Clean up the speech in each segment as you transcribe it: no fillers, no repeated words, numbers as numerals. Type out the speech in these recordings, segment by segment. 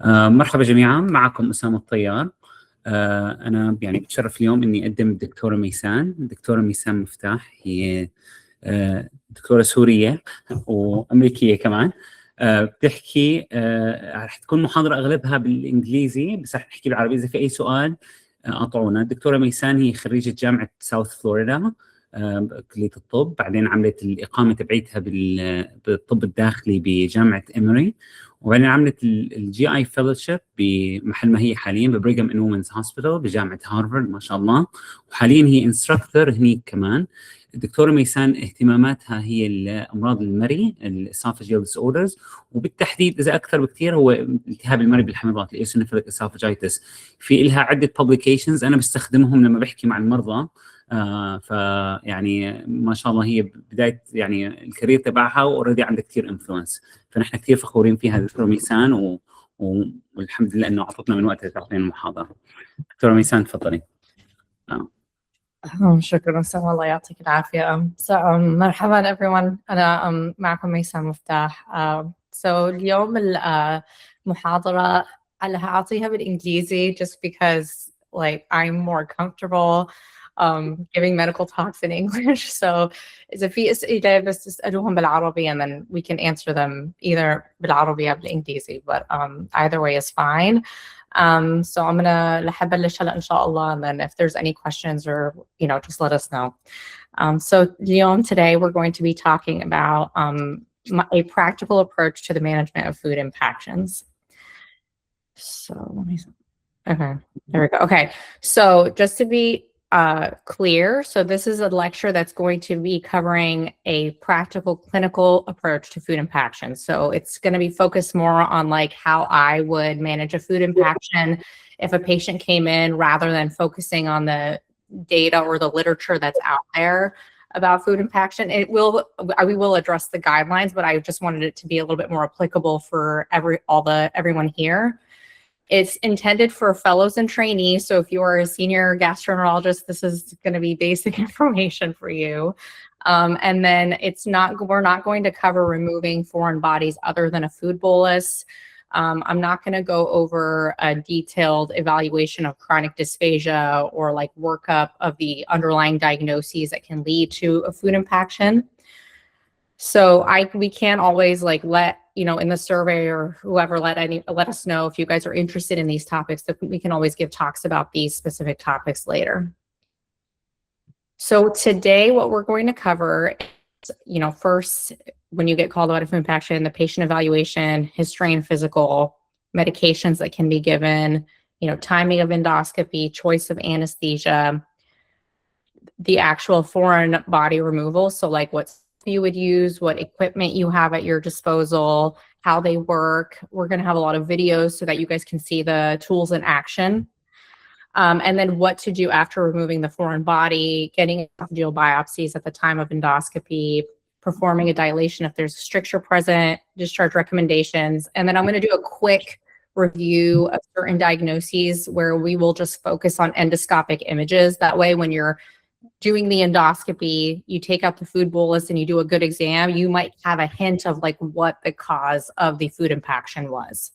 مرحبا جميعا، معكم أسامة الطيار. أنا يعني بتشرف اليوم إني أقدم الدكتورة ميسان. الدكتورة ميسان مفتاح هي دكتورة سورية وأمريكية كمان. بتحكي رح تكون محاضرة أغلبها بالإنجليزي، بس رح نحكي بالعربي. إذا في أي سؤال أعطونا. الدكتورة ميسان هي خريجة جامعة ساوث فلوريدا بكلية الطب، بعدين عملت الإقامة تبعيتها بالطب الداخلي بجامعة إيموري، وبعدين عملت الجي اي فيلوشيب بمحل ما هي حاليا ببريغام اند وومنز هوسبيتال بجامعه هارفارد ما شاء الله، وحاليا هي انستراكتور هنيك كمان. الدكتوره ميسان اهتماماتها هي الامراض المري، الاسوفاجيال ديس اوردرز، وبالتحديد اذا اكثر بكثير هو التهاب المري بالحمضات، الايسونوفيليك اسوفاجيتس. في لها عده ببليكيشنز انا بستخدمهم لما بحكي مع المرضى. فيعني ما شاء الله هي بدايه يعني الكارير تبعها واوريدي عندها كثير انفلونس، فنحن كثير فخورين فيها دكتوره ميسان، والحمد لله انه اعطتنا من وقتها تعطينا المحاضره. دكتوره ميسان تفضلي. شكرا أسامة، الله يعطيك العافية. مرحبا everyone، أنا معكم ميسان مفتاح. اليوم المحاضرة اللي هعطيها بالإنجليزي just because like I'm more comfortable giving medical talks in English. So إذا في أسئلة بس تسألوهم بالعربي and then we can answer them either بالعربي أو بالإنجليزي, but either way is fine. So I'm gonna رح أبلش هلا إن شاء الله, and then if there's any questions or just let us know. So اليوم today we're going to be talking about a practical approach to the management of food impactions. So let me see. Okay, there we go. Okay, so just to be clear, so this is a lecture that's going to be covering a practical clinical approach to food impaction. So it's going to be focused more on like how I would manage a food impaction if a patient came in, rather than focusing on the data or the literature that's out there about food impaction. We will address the guidelines, but I just wanted it to be a little bit more applicable for everyone here. It's intended for fellows and trainees. So if you are a senior gastroenterologist, this is going to be basic information for you. And then we're not going to cover removing foreign bodies other than a food bolus. I'm not going to go over a detailed evaluation of chronic dysphagia or like workup of the underlying diagnoses that can lead to a food impaction. So we can't always like let in the survey or whoever let us know if you guys are interested in these topics, that we can always give talks about these specific topics later. So today what we're going to cover is, first, when you get called out of impaction, the patient evaluation, history and physical, medications that can be given, timing of endoscopy, choice of anesthesia, the actual foreign body removal. So like what you would use, what equipment you have at your disposal, how they work. We're going to have a lot of videos so that you guys can see the tools in action. And then what to do after removing the foreign body, getting esophageal biopsies at the time of endoscopy, performing a dilation if there's a stricture present, discharge recommendations. And then I'm going to do a quick review of certain diagnoses where we will just focus on endoscopic images. That way, when you're doing the endoscopy, you take out the food bolus and you do a good exam, you might have a hint of like what the cause of the food impaction was.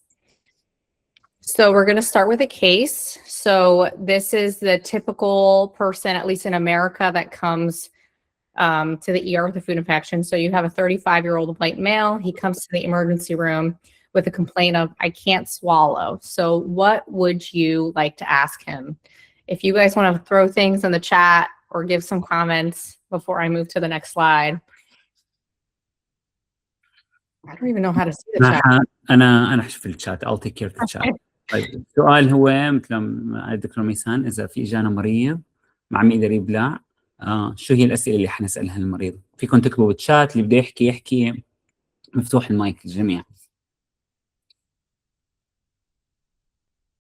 So we're going to start with a case. So this is the typical person, at least in America, that comes to the ER with a food impaction. So you have a 35-year-old white male. He comes to the emergency room with a complaint of, I can't swallow. So what would you like to ask him? If you guys want to throw things in the chat or give some comments before I move to the next slide. I don't even know how to see the chat. أنا هشوف الشات. I'll take care of the chat. طيب السؤال هو مثل ما الدكتور ميسان، إذا في إجانا مريض ما عم يقدر يبلع، شو هي الأسئلة اللي حنسألها المريض؟ فيكم تكتبوا بالشات، اللي بده يحكي مفتوح المايك للجميع.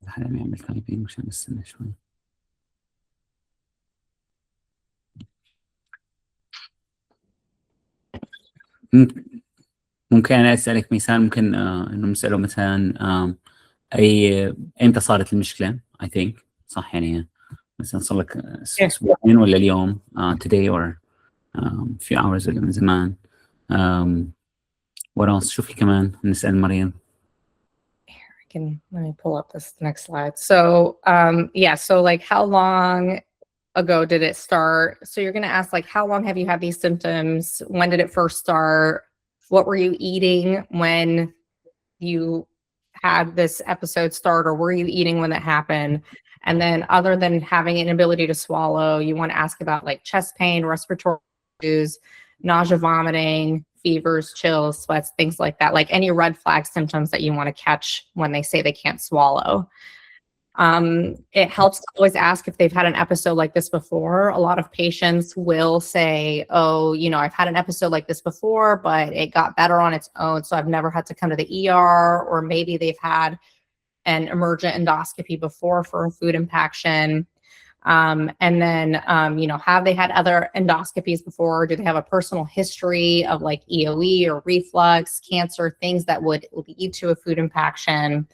حدا يعمل تايبين مشان نستنى شوي. ممكن أنا أسألك ميسان، ممكن إنه نسأله مثلا إمتى صارت المشكلة؟ I think صح، يعني مثلا صار لك أسبوعين ولا اليوم today or few hours ولا من زمان. what else؟ شو في كمان نسأل المريض؟ let me pull up this next slide. So yeah, so like how long ago did it start? So you're going to ask like, how long have you had these symptoms? When did it first start? What were you eating when you had this episode start, or were you eating when that happened? And then other than having an inability to swallow, you want to ask about like chest pain, respiratory issues, nausea, vomiting, fevers, chills, sweats, things like that, like any red flag symptoms that you want to catch when they say they can't swallow. It helps to always ask if they've had an episode like this before. A lot of patients will say, oh, you know, I've had an episode like this before, but it got better on its own, so I've never had to come to the ER. Or maybe they've had an emergent endoscopy before for a food impaction. And then, you know, have they had other endoscopies before? Do they have a personal history of like EOE or reflux, cancer, things that would lead to a food impaction?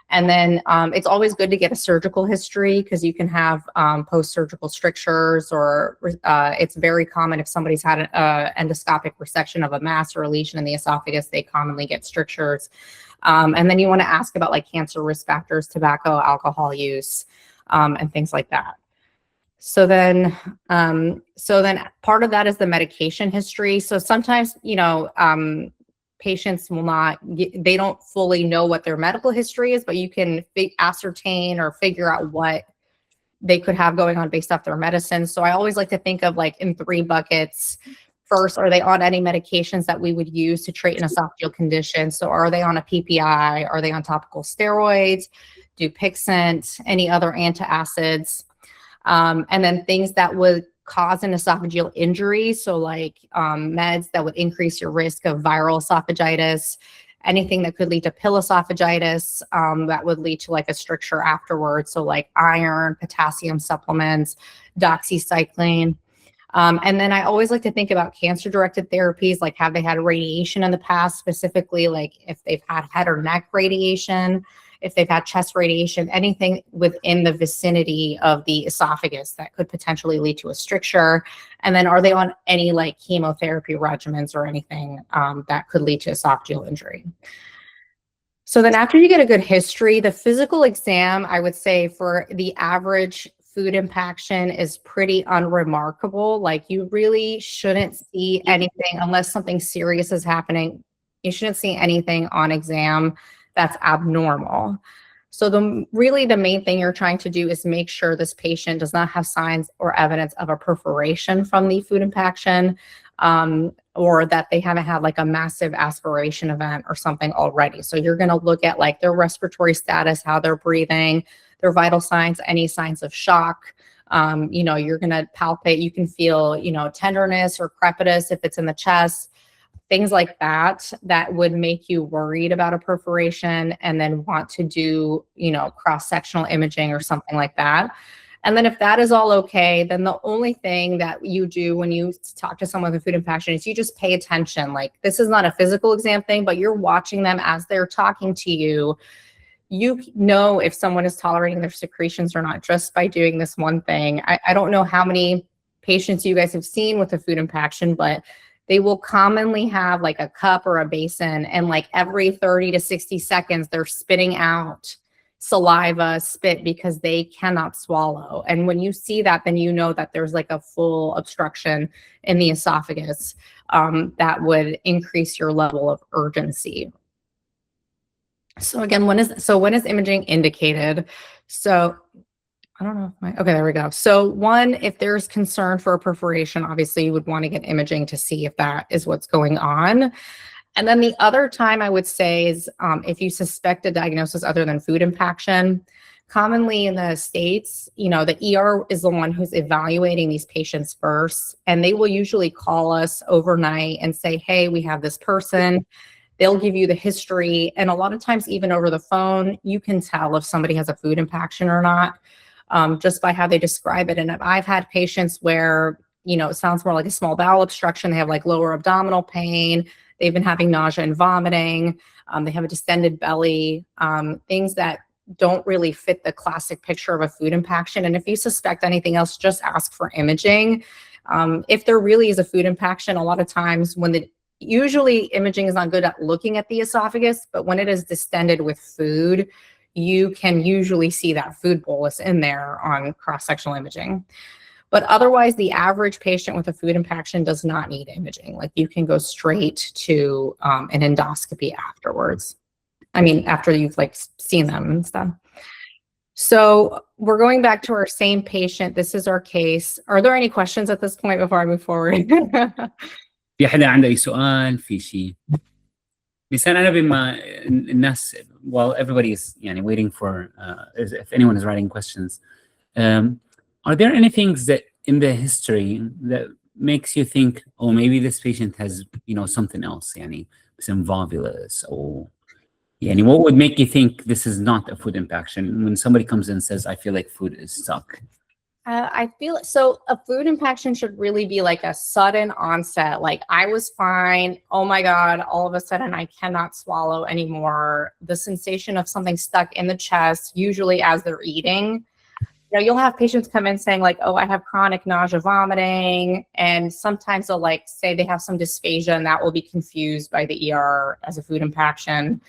And then it's always good to get a surgical history, because you can have post-surgical strictures, or it's very common if somebody's had an endoscopic resection of a mass or a lesion in the esophagus, they commonly get strictures. And then you want to ask about like cancer risk factors, tobacco, alcohol use, and things like that. So then part of that is the medication history. So sometimes, you know, patients will not, they don't fully know what their medical history is, but you can ascertain or figure out what they could have going on based off their medicine. So I always like to think of like in 3 buckets. First, are they on any medications that we would use to treat an esophageal condition? So are they on a PPI? Are they on topical steroids, Dupixent, any other antacids? And then things that would cause an esophageal injury. So like meds that would increase your risk of viral esophagitis, anything that could lead to pill esophagitis, that would lead to like a stricture afterwards. So like iron, potassium supplements, doxycycline. And then I always like to think about cancer-directed therapies, like have they had radiation in the past, specifically like if they've had head or neck radiation, if they've had chest radiation, anything within the vicinity of the esophagus that could potentially lead to a stricture. And then are they on any like chemotherapy regimens or anything that could lead to esophageal injury? So then after you get a good history, the physical exam, I would say for the average food impaction is pretty unremarkable. Like you really shouldn't see anything unless something serious is happening. You shouldn't see anything on exam that's abnormal. So the main thing you're trying to do is make sure this patient does not have signs or evidence of a perforation from the food impaction, or that they haven't had like a massive aspiration event or something already. So you're going to look at like their respiratory status, how they're breathing, their vital signs, any signs of shock. You know, you're going to palpate, you can feel, you know, tenderness or crepitus if it's in the chest, things like that, that would make you worried about a perforation and then want to do, you know, cross-sectional imaging or something like that. And then if that is all okay, then the only thing that you do when you talk to someone with a food impaction is you just pay attention. Like this is not a physical exam thing, but you're watching them as they're talking to you. You know if someone is tolerating their secretions or not just by doing this one thing. I don't know how many patients you guys have seen with a food impaction, but they will commonly have like a cup or a basin, and like every 30 to 60 seconds, they're spitting out saliva, spit, because they cannot swallow. And when you see that, then you know that there's like a full obstruction in the esophagus that would increase your level of urgency. So again, when is imaging indicated? So I don't know. Okay, there we go. So one, if there's concern for a perforation, obviously you would want to get imaging to see if that is what's going on. And then the other time I would say is if you suspect a diagnosis other than food impaction. Commonly in the States, you know, the ER is the one who's evaluating these patients first, and they will usually call us overnight and say, hey, we have this person. They'll give you the history. And a lot of times, even over the phone, you can tell if somebody has a food impaction or not. Just by how they describe it. And I've had patients where, you know, it sounds more like a small bowel obstruction. They have like lower abdominal pain. They've been having nausea and vomiting. They have a distended belly, things that don't really fit the classic picture of a food impaction. And if you suspect anything else, just ask for imaging. If there really is a food impaction, a lot of times when the usually imaging is not good at looking at the esophagus, but when it is distended with food, you can usually see that food bolus in there on cross-sectional imaging. But otherwise, the average patient with a food impaction does not need imaging. Like, you can go straight to an endoscopy afterwards. I mean, after you've like seen them and stuff. So we're going back to our same patient. This is our case. Are there any questions at this point before I move forward? في حدا عنده أي سؤال في شيء؟ بس أنا بما الناس while everybody is يعني waiting for if anyone is writing questions, are there any things that in the history that makes you think, oh, maybe this patient has, you know, something else, يعني some volvulus, or يعني what would make you think this is not a food impaction when somebody comes in and says, I feel like food is stuck? I feel so a food impaction should really be like a sudden onset. Like, I was fine. Oh my God, all of a sudden I cannot swallow anymore. The sensation of something stuck in the chest, usually as they're eating. You know, you'll have patients come in saying like, oh, I have chronic nausea, vomiting. And sometimes they'll like say they have some dysphagia, and that will be confused by the ER as a food impaction.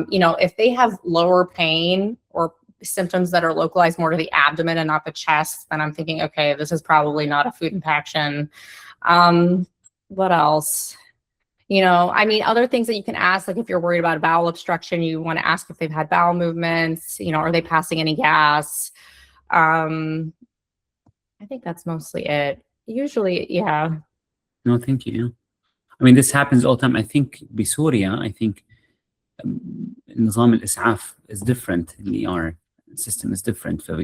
You know, if they have lower pain or symptoms that are localized more to the abdomen and not the chest, then I'm thinking, okay, this is probably not a food impaction. What else? You know, I mean, other things that you can ask, like if you're worried about a bowel obstruction, you want to ask if they've had bowel movements, you know, are they passing any gas? I think that's mostly it. Usually, yeah. No, thank you. I mean, this happens all the time. I think بسوريا, I think نظام الإسعاف is different. The ER system is different. So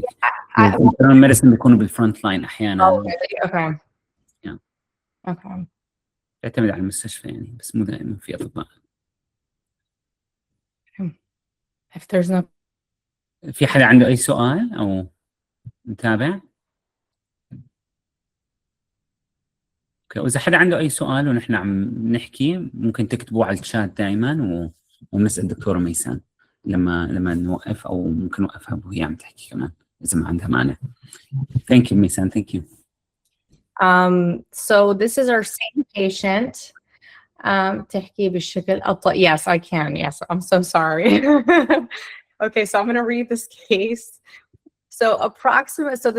medicine بيكونوا بالفرونت لاين أحيانا. Okay. Yeah. Okay. يعتمد على المستشفى يعني، بس مو دائما في أطباء. If there's no. في حدا عنده أي سؤال أو نتابع؟ اوكي، واذا حدا عنده اي سؤال ونحن عم نحكي ممكن تكتبوه على الشات دائما ونسال الدكتوره ميسان لما نوقف، او ممكن نوقفها وهي عم تحكي كمان اذا ما عندها مانع. Thank you, Mayssan. Thank you. So this is our same patient. تحكي بالشكل أبطأ. Yes, I can. Yes, I'm so sorry. Okay, so I'm going to read this case. So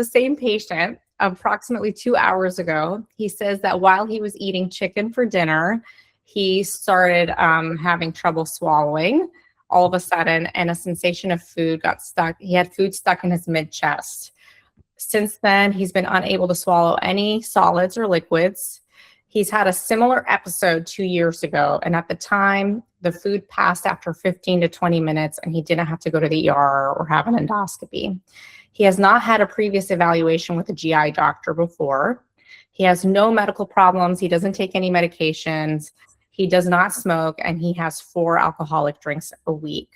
the same patient, approximately 2 hours ago, he says that while he was eating chicken for dinner, he started having trouble swallowing all of a sudden, and a sensation of food got stuck. He had food stuck in his mid-chest. Since then, he's been unable to swallow any solids or liquids. He's had a similar episode 2 years ago, and at the time, the food passed after 15 to 20 minutes, and he didn't have to go to the ER or have an endoscopy. He has not had a previous evaluation with a GI doctor before. He has no medical problems. He doesn't take any medications. He does not smoke, and he has 4 alcoholic drinks a week.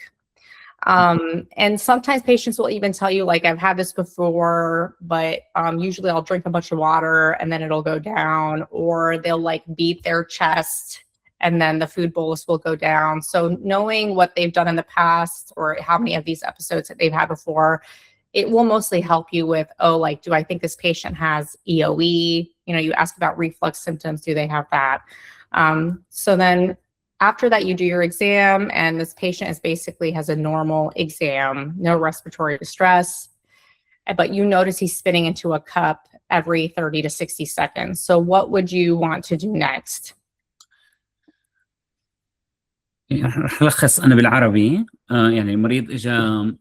And sometimes patients will even tell you, like, I've had this before, but usually I'll drink a bunch of water and then it'll go down, or they'll like beat their chest and then the food bolus will go down. So knowing what they've done in the past or how many of these episodes that they've had before, it will mostly help you with, oh, like, do I think this patient has EOE? You know, you ask about reflux symptoms. Do they have that? So then after that, you do your exam, and this patient is basically has a normal exam, no respiratory distress, but you notice he's spitting into a cup every 30 to 60 seconds. So what would you want to do next? رح ألخص أنا بالعربي. يعني المريض إجا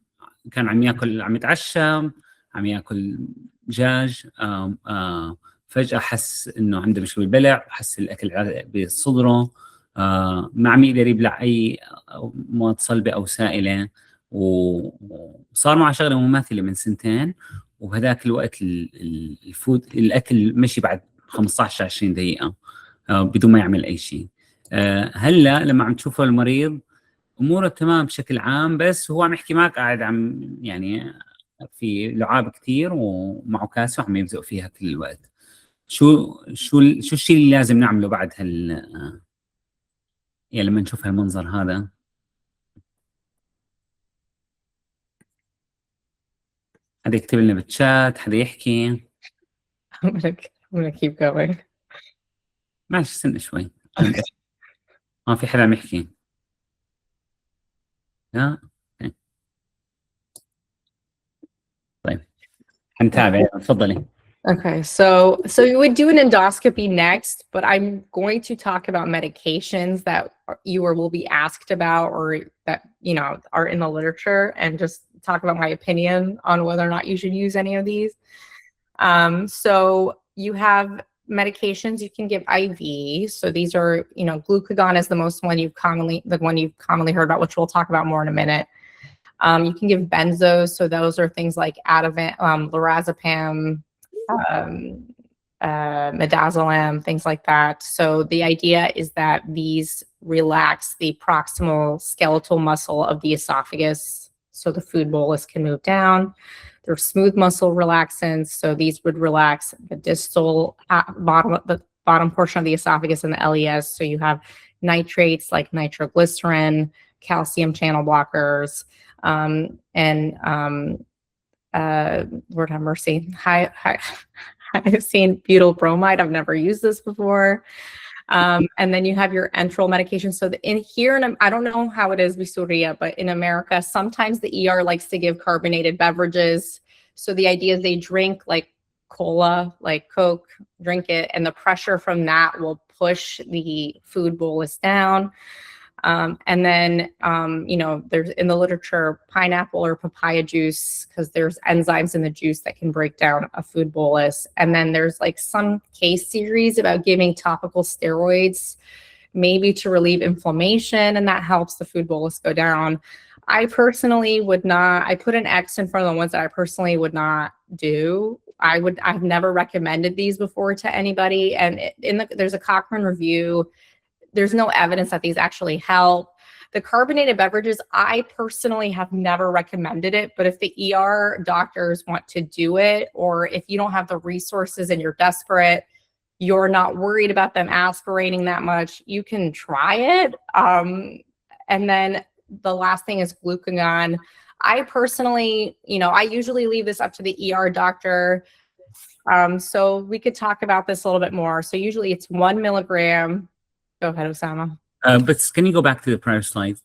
كان عم يتعشى، عم ياكل دجاج، فجأة حس إنه عنده مشكلة بالبلع، حس الأكل بصدره، ما عم يقدر يبلع أي مواد صلبة أو سائلة، وصار معه شغلة مماثلة من 2 سنين، وبهذاك الوقت الأكل مشي بعد 15 20 دقيقة بدون ما يعمل أي شيء. هلا لما عم تشوفه المريض اموره تمام بشكل عام، بس هو عم يحكي معك قاعد عم يعني في لعاب كثير ومعه كاسه وعم يبزق فيها كل الوقت. شو الشيء اللي لازم نعمله بعد يعني لما نشوف هالمنظر هذا؟ حدا يكتب لنا بالشات، حدا يحكي. I'm gonna keep going. ماشي، استنى شوي. في حدا عم يحكي. لا. أوكي. طيب حنتابع، تفضلي. Okay, so you would do an endoscopy next, but I'm going to talk about medications that you or will be asked about or that, you know, are in the literature and just talk about my opinion on whether or not you should use any of these. So you have medications you can give IV. So these are, you know, glucagon is the one you've commonly heard about, which we'll talk about more in a minute. You can give benzos. So those are things like Ativan, lorazepam, um, midazolam, things like that. So the idea is that these relax the proximal skeletal muscle of the esophagus so the food bolus can move down. They're smooth muscle relaxants, so these would relax the distal bottom portion of the esophagus and the LES. So you have nitrates like nitroglycerin, calcium channel blockers, and Lord have mercy, I've seen butyl bromide. I've never used this before. And then you have your enteral medication. So I don't know how it is with Surya, but in America, sometimes the ER likes to give carbonated beverages. So the idea is they drink like cola, like Coke, drink it, and the pressure from that will push the food bolus down. And then, you know, there's in the literature, pineapple or papaya juice, because there's enzymes in the juice that can break down a food bolus. And then there's like some case series about giving topical steroids, maybe to relieve inflammation, and that helps the food bolus go down. I personally would not, I put an X in front of the ones that I personally would not do. I've never recommended these before to anybody. And there's a Cochrane review. There's no evidence that these actually help. The carbonated beverages, I personally have never recommended it, but if the ER doctors want to do it, or if you don't have the resources and you're desperate, you're not worried about them aspirating that much, you can try it. And then the last thing is glucagon. I personally, you know, I usually leave this up to the ER doctor. So we could talk about this a little bit more. So usually it's 1 milligram. Go ahead, Osama. But can you go back to the prior slide?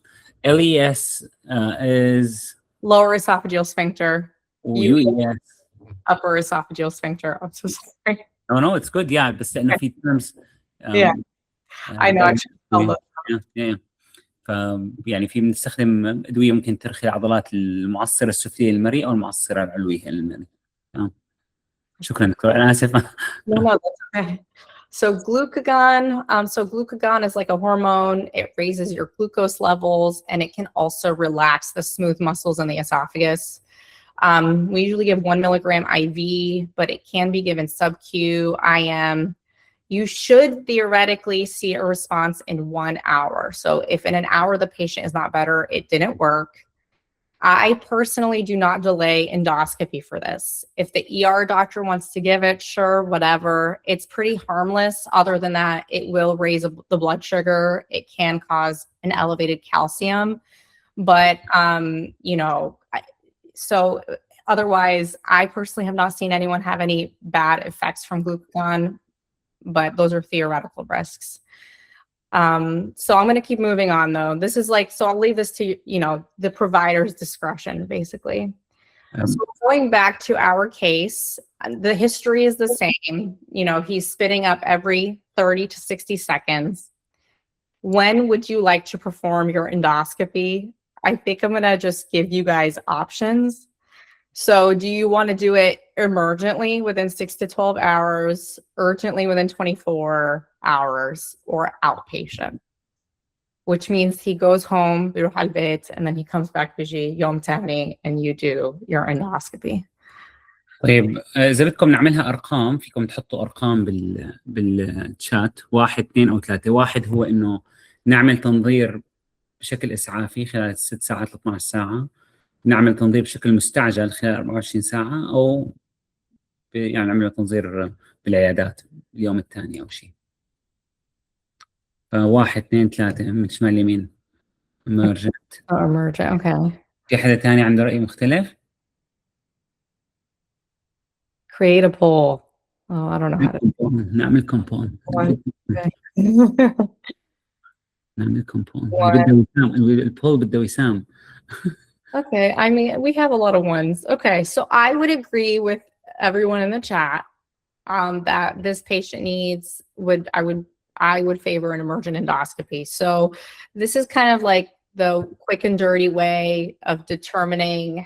LES is lower esophageal sphincter. UES upper esophageal sphincter. I'm so sorry. No, it's good. Yeah, بس لأنه في terms. Yeah, I know. يعني في بنستخدم أدوية ممكن ترخي العضلات المعصرة السفلية للمريء أو المعصرة العلوية للمريء. شكرا دكتور، أنا آسف. No, that's okay. So glucagon is like a hormone. It raises your glucose levels, and it can also relax the smooth muscles in the esophagus. We usually give 1 milligram IV, but it can be given sub-Q, IM. You should theoretically see a response in 1 hour. So if in an hour the patient is not better, it didn't work. I personally do not delay endoscopy for this. If the ER doctor wants to give it, sure, whatever. It's pretty harmless. Other than that, it will raise the blood sugar. It can cause an elevated calcium. But, you know, so otherwise, I personally have not seen anyone have any bad effects from glucagon, but those are theoretical risks. So I'm going to keep moving on though. This is like, so I'll leave this to, you know, the provider's discretion, basically. So going back to our case, the history is the same. You know, he's spitting up every 30 to 60 seconds. When would you like to perform your endoscopy? I think I'm going to just give you guys options. So do you want to do it emergently within 6 to 12 hours, urgently within 24 hours, or outpatient? Which means he goes home, and then he comes back بيجي يوم تاني and you do your endoscopy. طيب إذا بدكم نعملها أرقام، فيكم تحطوا أرقام بالشات 1 2 أو 3. 1 هو إنه نعمل تنظير بشكل إسعافي خلال 6 ساعات ل 12 ساعة، نعمل تنظير بشكل مستعجل خلال 24 ساعة، أو يعني نعمل تنظير بالعيادات اليوم الثاني أو شيء. 1 2 3 من شمال اليمين. emergent. Okay. في حدا ثاني عنده رأي مختلف؟ Create a poll. Oh, I don't know how to. نعمل compound. نعمل لكم بول. بده وسام، البول بده وسام. Okay, I mean, we have a lot of ones. Okay, so I would agree with everyone in the chat that this patient needs I would favor an emergent endoscopy. So this is kind of like the quick and dirty way of determining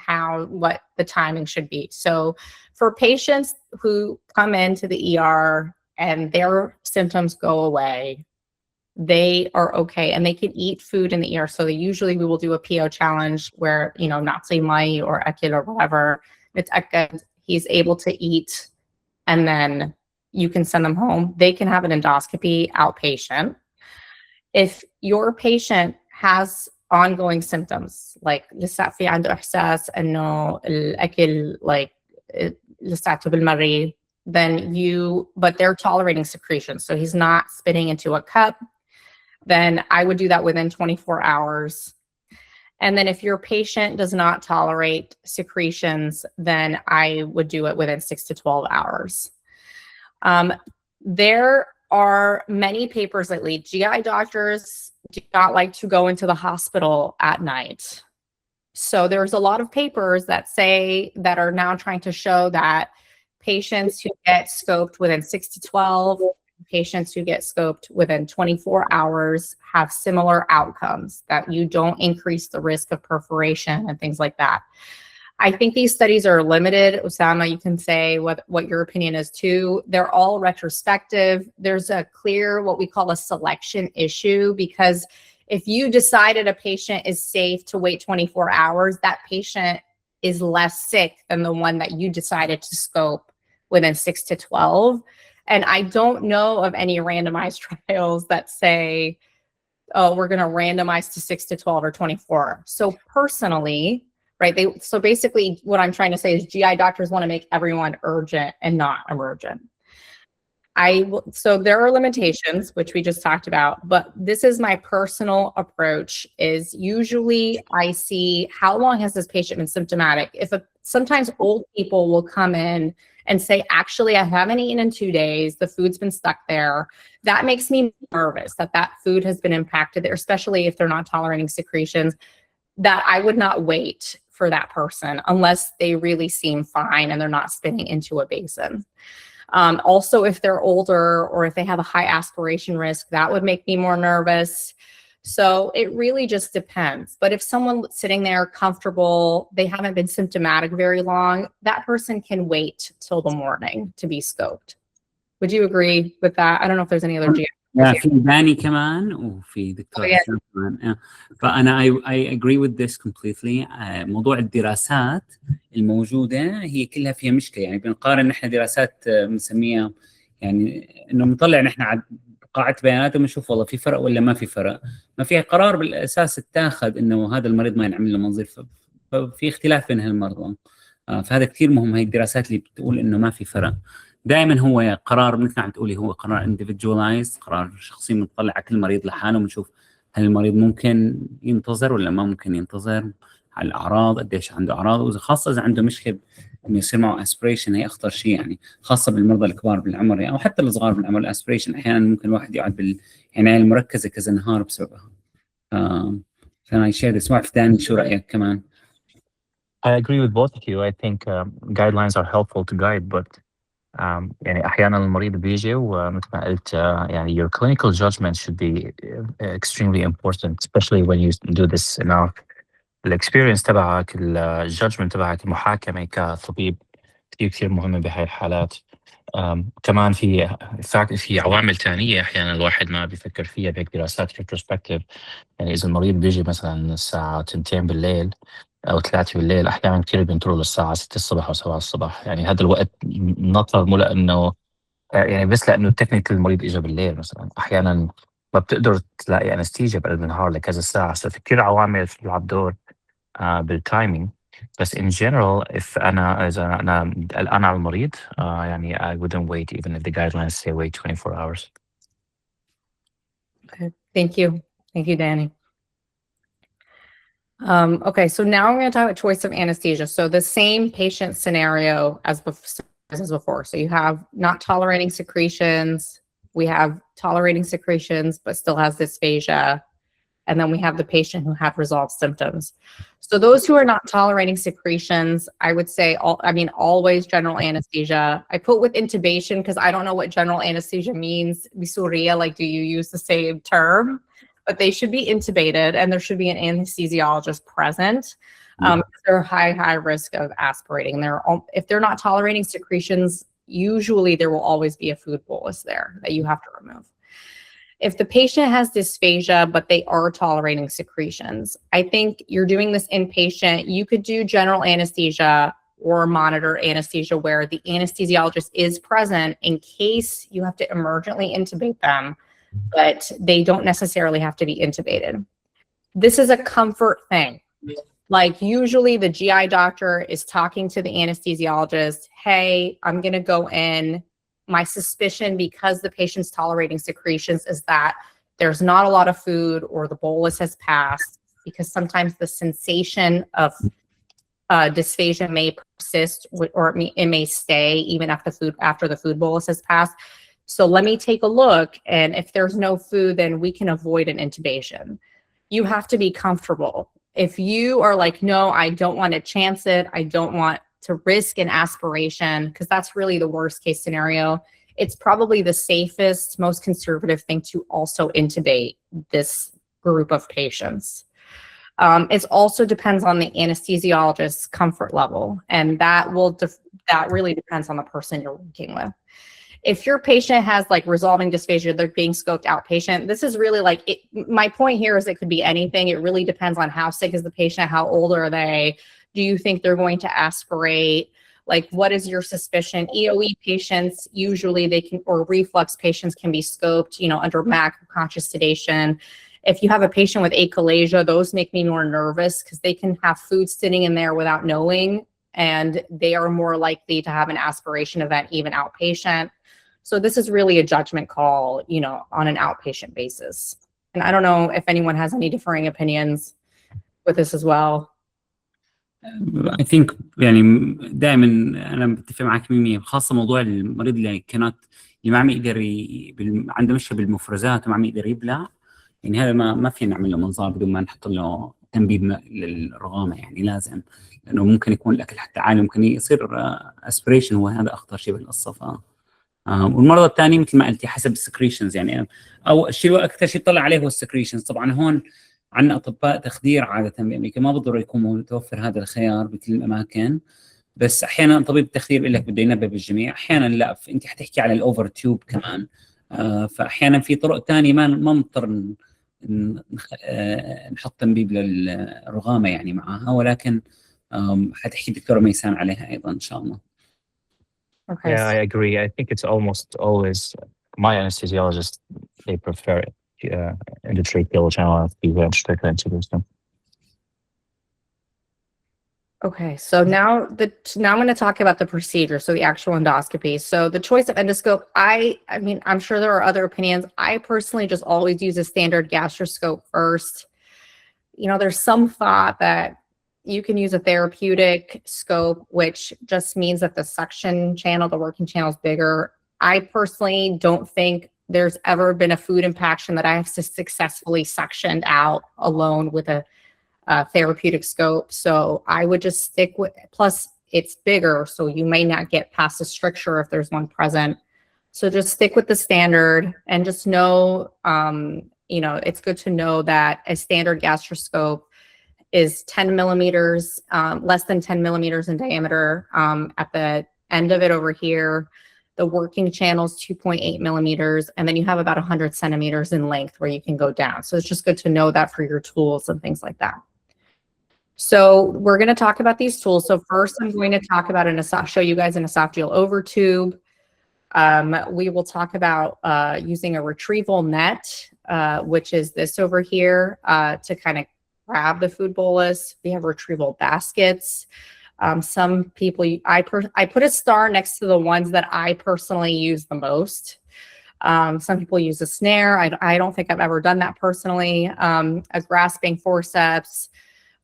what the timing should be. So for patients who come into the ER and their symptoms go away, they are okay and they can eat food in the ER. So usually we will do a PO challenge where, Nazi Mai or Ekid or whatever, it's Ekid, he's able to eat, and then you can send them home. They can have an endoscopy outpatient. If your patient has ongoing symptoms like لسه في عنده إحساس إنه الأكل like لساته بالمريء, but they're tolerating secretions, so he's not spitting into a cup, then I would do that within 24 hours. And then if your patient does not tolerate secretions, then I would do it within 6 to 12 hours. There are many papers lately. GI doctors do not like to go into the hospital at night. So there's a lot of papers that are now trying to show that patients who get scoped within 6 to 12, patients who get scoped within 24 hours have similar outcomes, that you don't increase the risk of perforation and things like that. I think these studies are limited. Osama, you can say what your opinion is too. They're all retrospective. There's a clear, what we call a selection issue, because if you decided a patient is safe to wait 24 hours, that patient is less sick than the one that you decided to scope within 6 to 12. And I don't know of any randomized trials that say, oh, we're going to randomize to 6 to 12 or 24. So personally, right, so basically what I'm trying to say is GI doctors want to make everyone urgent and not emergent. So there are limitations, which we just talked about, but this is my personal approach. Is usually I see how long has this patient been symptomatic. Sometimes old people will come in and say, actually, I haven't eaten in 2 days. The food's been stuck there. That makes me nervous that food has been impacted there, especially if they're not tolerating secretions, that I would not wait for that person unless they really seem fine and they're not spitting into a basin. Also, if they're older or if they have a high aspiration risk, that would make me more nervous. So it really just depends. But if someone's sitting there comfortable, they haven't been symptomatic very long, that person can wait till the morning to be scoped. Would you agree with that? I don't know if there's any other في داني كمان وفي دكتور حسام كمان. فأنا I agree with this completely. موضوع الدراسات الموجودة هي كلها فيها مشكلة. يعني بنقارن نحن دراسات بنسميها يعني إنه بنطلع نحن على قاعة بيانات وبنشوف والله في فرق ولا ما في فرق. ما فيها قرار بالأساس اتاخذ إنه هذا المريض ما ينعمل له منظير. ففي اختلاف بين هالمرضى. فهذا كثير مهم. هاي الدراسات اللي بتقول إنه ما في فرق. دائما هو قرار مثل ما عم تقولي، هو قرار individualized، قرار شخصي بنطلع على كل مريض لحاله ونشوف هل المريض ممكن ينتظر ولا ما ممكن ينتظر، على الاعراض قديش عنده اعراض، واذا خاصه اذا عنده مشكله انه يصير معه اسبريشن، هي اخطر شيء يعني، خاصه بالمرضى الكبار بالعمر يعني، او حتى الصغار بالعمر. الاسبريشن احيانا ممكن الواحد يقعد بالعناية المركزه كذا نهار بسببها. فانا شير this. واقف داني، شو رايك كمان؟ I agree with both of you. I think guidelines are helpful to guide, but يعني أحيانا المريض بيجي ومثل ما قلت يعني your clinical judgment should be extremely important, especially when you do this enough. الاكسبيرينس تبعك، الجادجمنت تبعك، المحاكمة كطبيب كثير مهمة بهاي الحالات. كمان في عوامل تانية أحيانا الواحد ما بيفكر فيها بهيك دراسات ريتروسبكتيف. يعني إذا المريض بيجي مثلا الساعة 2 بالليل أو 3 بالليل، أحيانا كثير بينطروا للساعة 6 الصبح أو 7 الصبح. يعني هذا الوقت نطر مو لأنه يعني بس لأنه التكنيكال المريض إجا بالليل مثلا. أحيانا ما بتقدر تلاقي أنستيجيا بقلب النهار لكذا ساعة. في كثير عوامل بتلعب دور بالتايمينج. بس in general إذا أنا قلقان على المريض يعني I wouldn't wait even if the guidelines say wait 24 hours. Okay, thank you. Thank you, Danny. Okay, so now we're going to talk about choice of anesthesia. So the same patient scenario as before. So you have not tolerating secretions. We have tolerating secretions, but still has dysphagia. And then we have the patient who had resolved symptoms. So those who are not tolerating secretions, I would say, always general anesthesia. I put with intubation because I don't know what general anesthesia means. Bisuria, like, do you use the same term? But they should be intubated, and there should be an anesthesiologist present. They're high risk of aspirating. If they're not tolerating secretions, usually there will always be a food bolus there that you have to remove. If the patient has dysphagia, but they are tolerating secretions, I think you're doing this inpatient. You could do general anesthesia or monitor anesthesia where the anesthesiologist is present in case you have to emergently intubate them, but they don't necessarily have to be intubated. This is a comfort thing. Like, usually the GI doctor is talking to the anesthesiologist, hey, I'm going to go in. My suspicion, because the patient's tolerating secretions, is that there's not a lot of food or the bolus has passed, because sometimes the sensation of dysphagia may persist, or it may stay even after the food bolus has passed. So let me take a look, and if there's no food, then we can avoid an intubation. You have to be comfortable. If you are like, no, I don't want to chance it, I don't want to risk an aspiration, because that's really the worst case scenario, it's probably the safest, most conservative thing to also intubate this group of patients. It also depends on the anesthesiologist's comfort level, and that really depends on the person you're working with. If your patient has like resolving dysphagia, they're being scoped outpatient. This is really like, my point here is it could be anything. It really depends on how sick is the patient, how old are they, do you think they're going to aspirate? Like, what is your suspicion? EOE patients, usually they can, or reflux patients can be scoped, under MAC conscious sedation. If you have a patient with achalasia, those make me more nervous because they can have food sitting in there without knowing, and they are more likely to have an aspiration event, even outpatient. So this is really a judgment call, on an outpatient basis. And I don't know if anyone has any differing opinions with this as well. I think يعني دائما انا بتفق معك 100%، خاصه موضوع المريض اللي ما عم يقدر عنده مشكله بالمفرزات وما عم يقدر يبلع، يعني هذا ما فينا نعمل له منظار بدون ما نحط له تنبيب للرغامه، يعني لازم، لانه ممكن يكون الاكل حتى عالي، ممكن يصير اسبريشن، هو هذا اخطر شيء بالقصه. والمرضى الثاني مثل ما قلتي حسب السكريشنز، يعني او الشيء اكثر شيء طلع عليه هو السكريشنز. طبعا هون عندنا اطباء تخدير عاده بامريكا ما بالضروره يكون متوفر هذا الخيار بكل الاماكن، بس احيانا طبيب التخدير بيقول لك بده ينبه الجميع، احيانا لا، انت حتحكي على الاوفر تيوب كمان، فاحيانا في طرق ثانيه ما مضطر نحط تنبيب للرغامه يعني معها، ولكن حتحكي الدكتوره ميسان عليها ايضا ان شاء الله. Okay. Yeah, I agree. I think it's almost always my anesthesiologist, they prefer endotracheal channel anesthesia and strictly intubation. Okay, so now I'm going to talk about the procedure, so the actual endoscopy. So the choice of endoscope, I mean, I'm sure there are other opinions. I personally just always use a standard gastroscope first. There's some thought that you can use a therapeutic scope, which just means that the suction channel, the working channel, is bigger. I personally don't think there's ever been a food impaction that I have successfully suctioned out alone with a therapeutic scope. So I would just stick with, plus it's bigger, so you may not get past the stricture if there's one present. So just stick with the standard, and just know, it's good to know that a standard gastroscope is 10 millimeters, less than 10 millimeters in diameter. At the end of it over here, the working channel is 2.8 millimeters, and then you have about 100 centimeters in length where you can go down. So it's just good to know that for your tools and things like that. So we're going to talk about these tools. So first, I'm going to talk about show you guys an esophageal overtube. We will talk about using a retrieval net, which is this over here, to kind of grab the food bolus. We have retrieval baskets. Some people, I put a star next to the ones that I personally use the most. Some people use a snare. I don't think I've ever done that personally. A grasping forceps.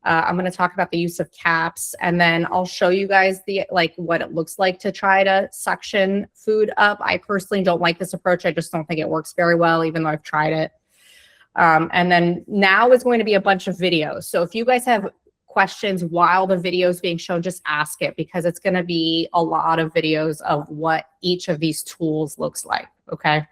I'm going to talk about the use of caps, and then I'll show you guys what it looks like to try to suction food up. I personally don't like this approach. I just don't think it works very well, even though I've tried it. And then now is going to be a bunch of videos. So if you guys have questions while the video is being shown, just ask it, because it's going to be a lot of videos of what each of these tools looks like. Okay.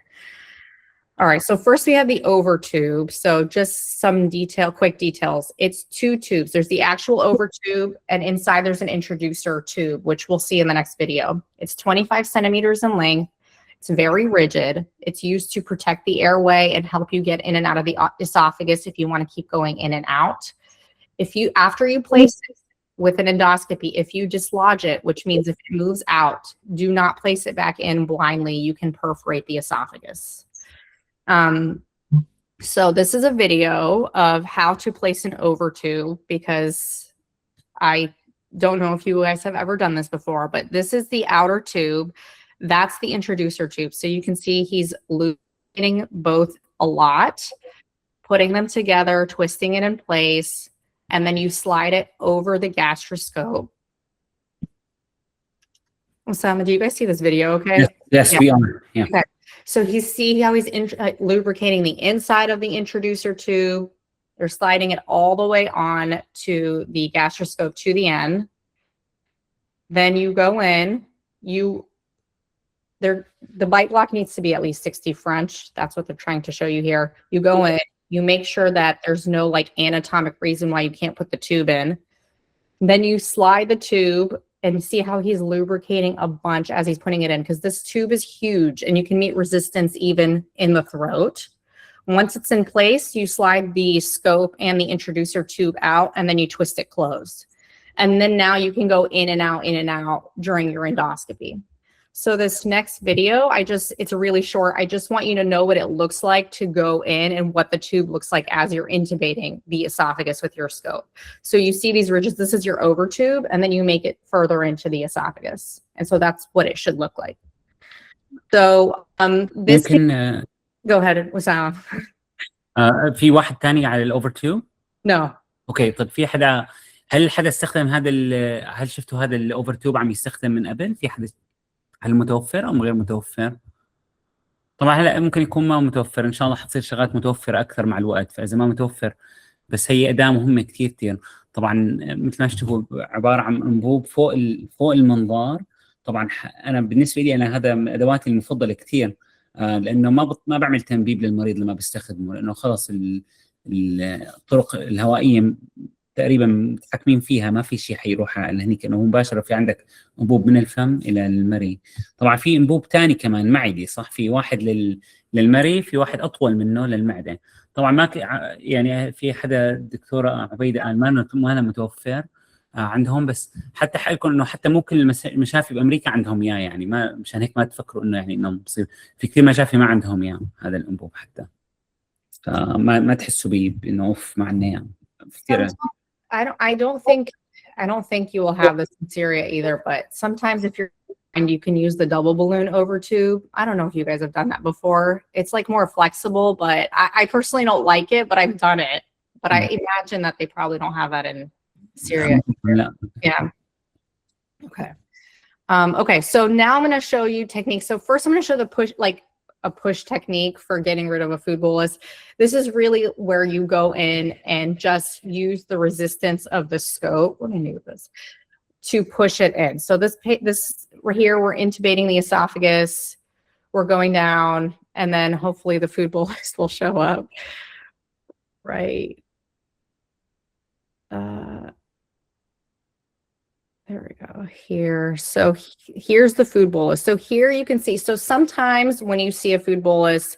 All right. So first we have the over tube. So just some quick details. It's 2 tubes. There's the actual over tube, and inside there's an introducer tube, which we'll see in the next video. It's 25 centimeters in length. It's very rigid. It's used to protect the airway and help you get in and out of the esophagus if you want to keep going in and out. After you place it with an endoscopy, if you dislodge it, which means if it moves out, do not place it back in blindly. You can perforate the esophagus. So this is a video of how to place an over tube, because I don't know if you guys have ever done this before, but this is the outer tube. That's the introducer tube. So you can see he's lubricating both a lot, putting them together, twisting it in place, and then you slide it over the gastroscope. Osama, do you guys see this video okay? Yes, yeah. We are. Yeah. Okay. So see how he's lubricating the inside of the introducer tube. They're sliding it all the way on to the gastroscope to the end. Then you go in, the bite block needs to be at least 60 French. That's what they're trying to show you here. You go in, you make sure that there's no like anatomic reason why you can't put the tube in. Then you slide the tube and see how he's lubricating a bunch as he's putting it in, because this tube is huge and you can meet resistance even in the throat. Once it's in place, you slide the scope and the introducer tube out, and then you twist it closed. And then now you can go in and out during your endoscopy. So this next video, it's really short. I just want you to know what it looks like to go in and what the tube looks like as you're intubating the esophagus with your scope. So you see these ridges, this is your over tube, and then you make it further into the esophagus. And so that's what it should look like. So this go ahead, Wissam. في واحد تاني على الأوفر تيوب؟ No. اوكي طيب هل حدا استخدم هل شفتوا هذا الأوفر تيوب عم يستخدم من قبل؟ في حدا هل متوفر أم غير متوفر؟ طبعا هلا ممكن يكون ما متوفر، إن شاء الله حتصير شغلات متوفرة أكثر مع الوقت، فإذا ما متوفر بس هي أداة مهمة كثير. طبعا مثل ما شفتوا عبارة عن أنبوب فوق المنظار. طبعا أنا بالنسبة لي هذا من أدواتي المفضلة كثير، لأنه ما بعمل تنبيب للمريض لما بستخدمه، لأنه خلص الطرق الهوائية تقريبا متحكمين فيها، ما في شيء حيروح لهنيك، انه مباشره في عندك انبوب من الفم الى المري. طبعا في انبوب ثاني كمان معدي، صح؟ في واحد للمري، في واحد اطول منه للمعده. طبعا ما يعني في حدا دكتوره عبيده قال ما أنا متوفر عندهم، بس حتى حقلكم انه حتى مو كل المشافي بامريكا عندهم اياه، يعني ما مشان هيك ما تفكروا انه يعني انه بصير في كثير مشافي ما عندهم اياه هذا الانبوب حتى، فما تحسوا بانه اوف ما عندنا اياه كثير. I don't think you will have this in Syria either, but sometimes if you're and you can use the double balloon over tube. I don't know if you guys have done that before. It's like more flexible, but I personally don't like it, but I've done it. But I imagine that they probably don't have that in Syria. Yeah. Okay. Okay. So now I'm going to show you techniques. So first I'm going to show the push, like a push technique for getting rid of a food bolus. This is really where you go in and just use the resistance of the scope. What do I do with this? To push it in. So this right here, we're intubating the esophagus. We're going down, and then hopefully the food bolus will show up. Right. There we go here. So here's the food bolus. So here you can see, so sometimes when you see a food bolus,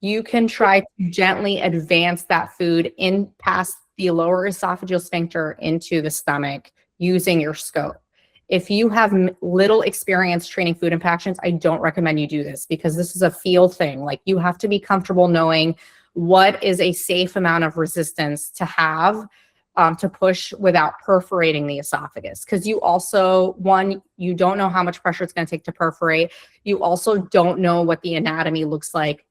you can try to gently advance that food in past the lower esophageal sphincter into the stomach using your scope. If you have little experience training food impactions, I don't recommend you do this because this is a feel thing. Like you have to be comfortable knowing what is a safe amount of resistance to have to push without perforating the esophagus. Because you also, one, you don't know how much pressure it's going to take to perforate. You also don't know what the anatomy looks like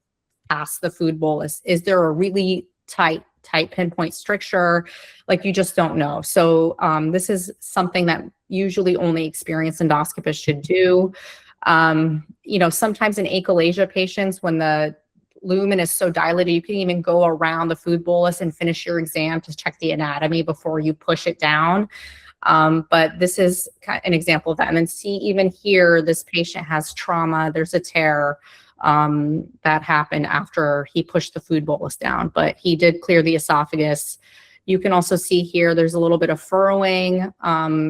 past the food bolus. Is there a really tight pinpoint stricture? Like you just don't know. So this is something that usually only experienced endoscopists should do. You know, sometimes in achalasia patients, when the lumen is so dilated, you can even go around the food bolus and finish your exam to check the anatomy before you push it down. But this is an example of that. And then see, even here, this patient has trauma. There's a tear that happened after he pushed the food bolus down, but he did clear the esophagus. You can also see here, there's a little bit of furrowing.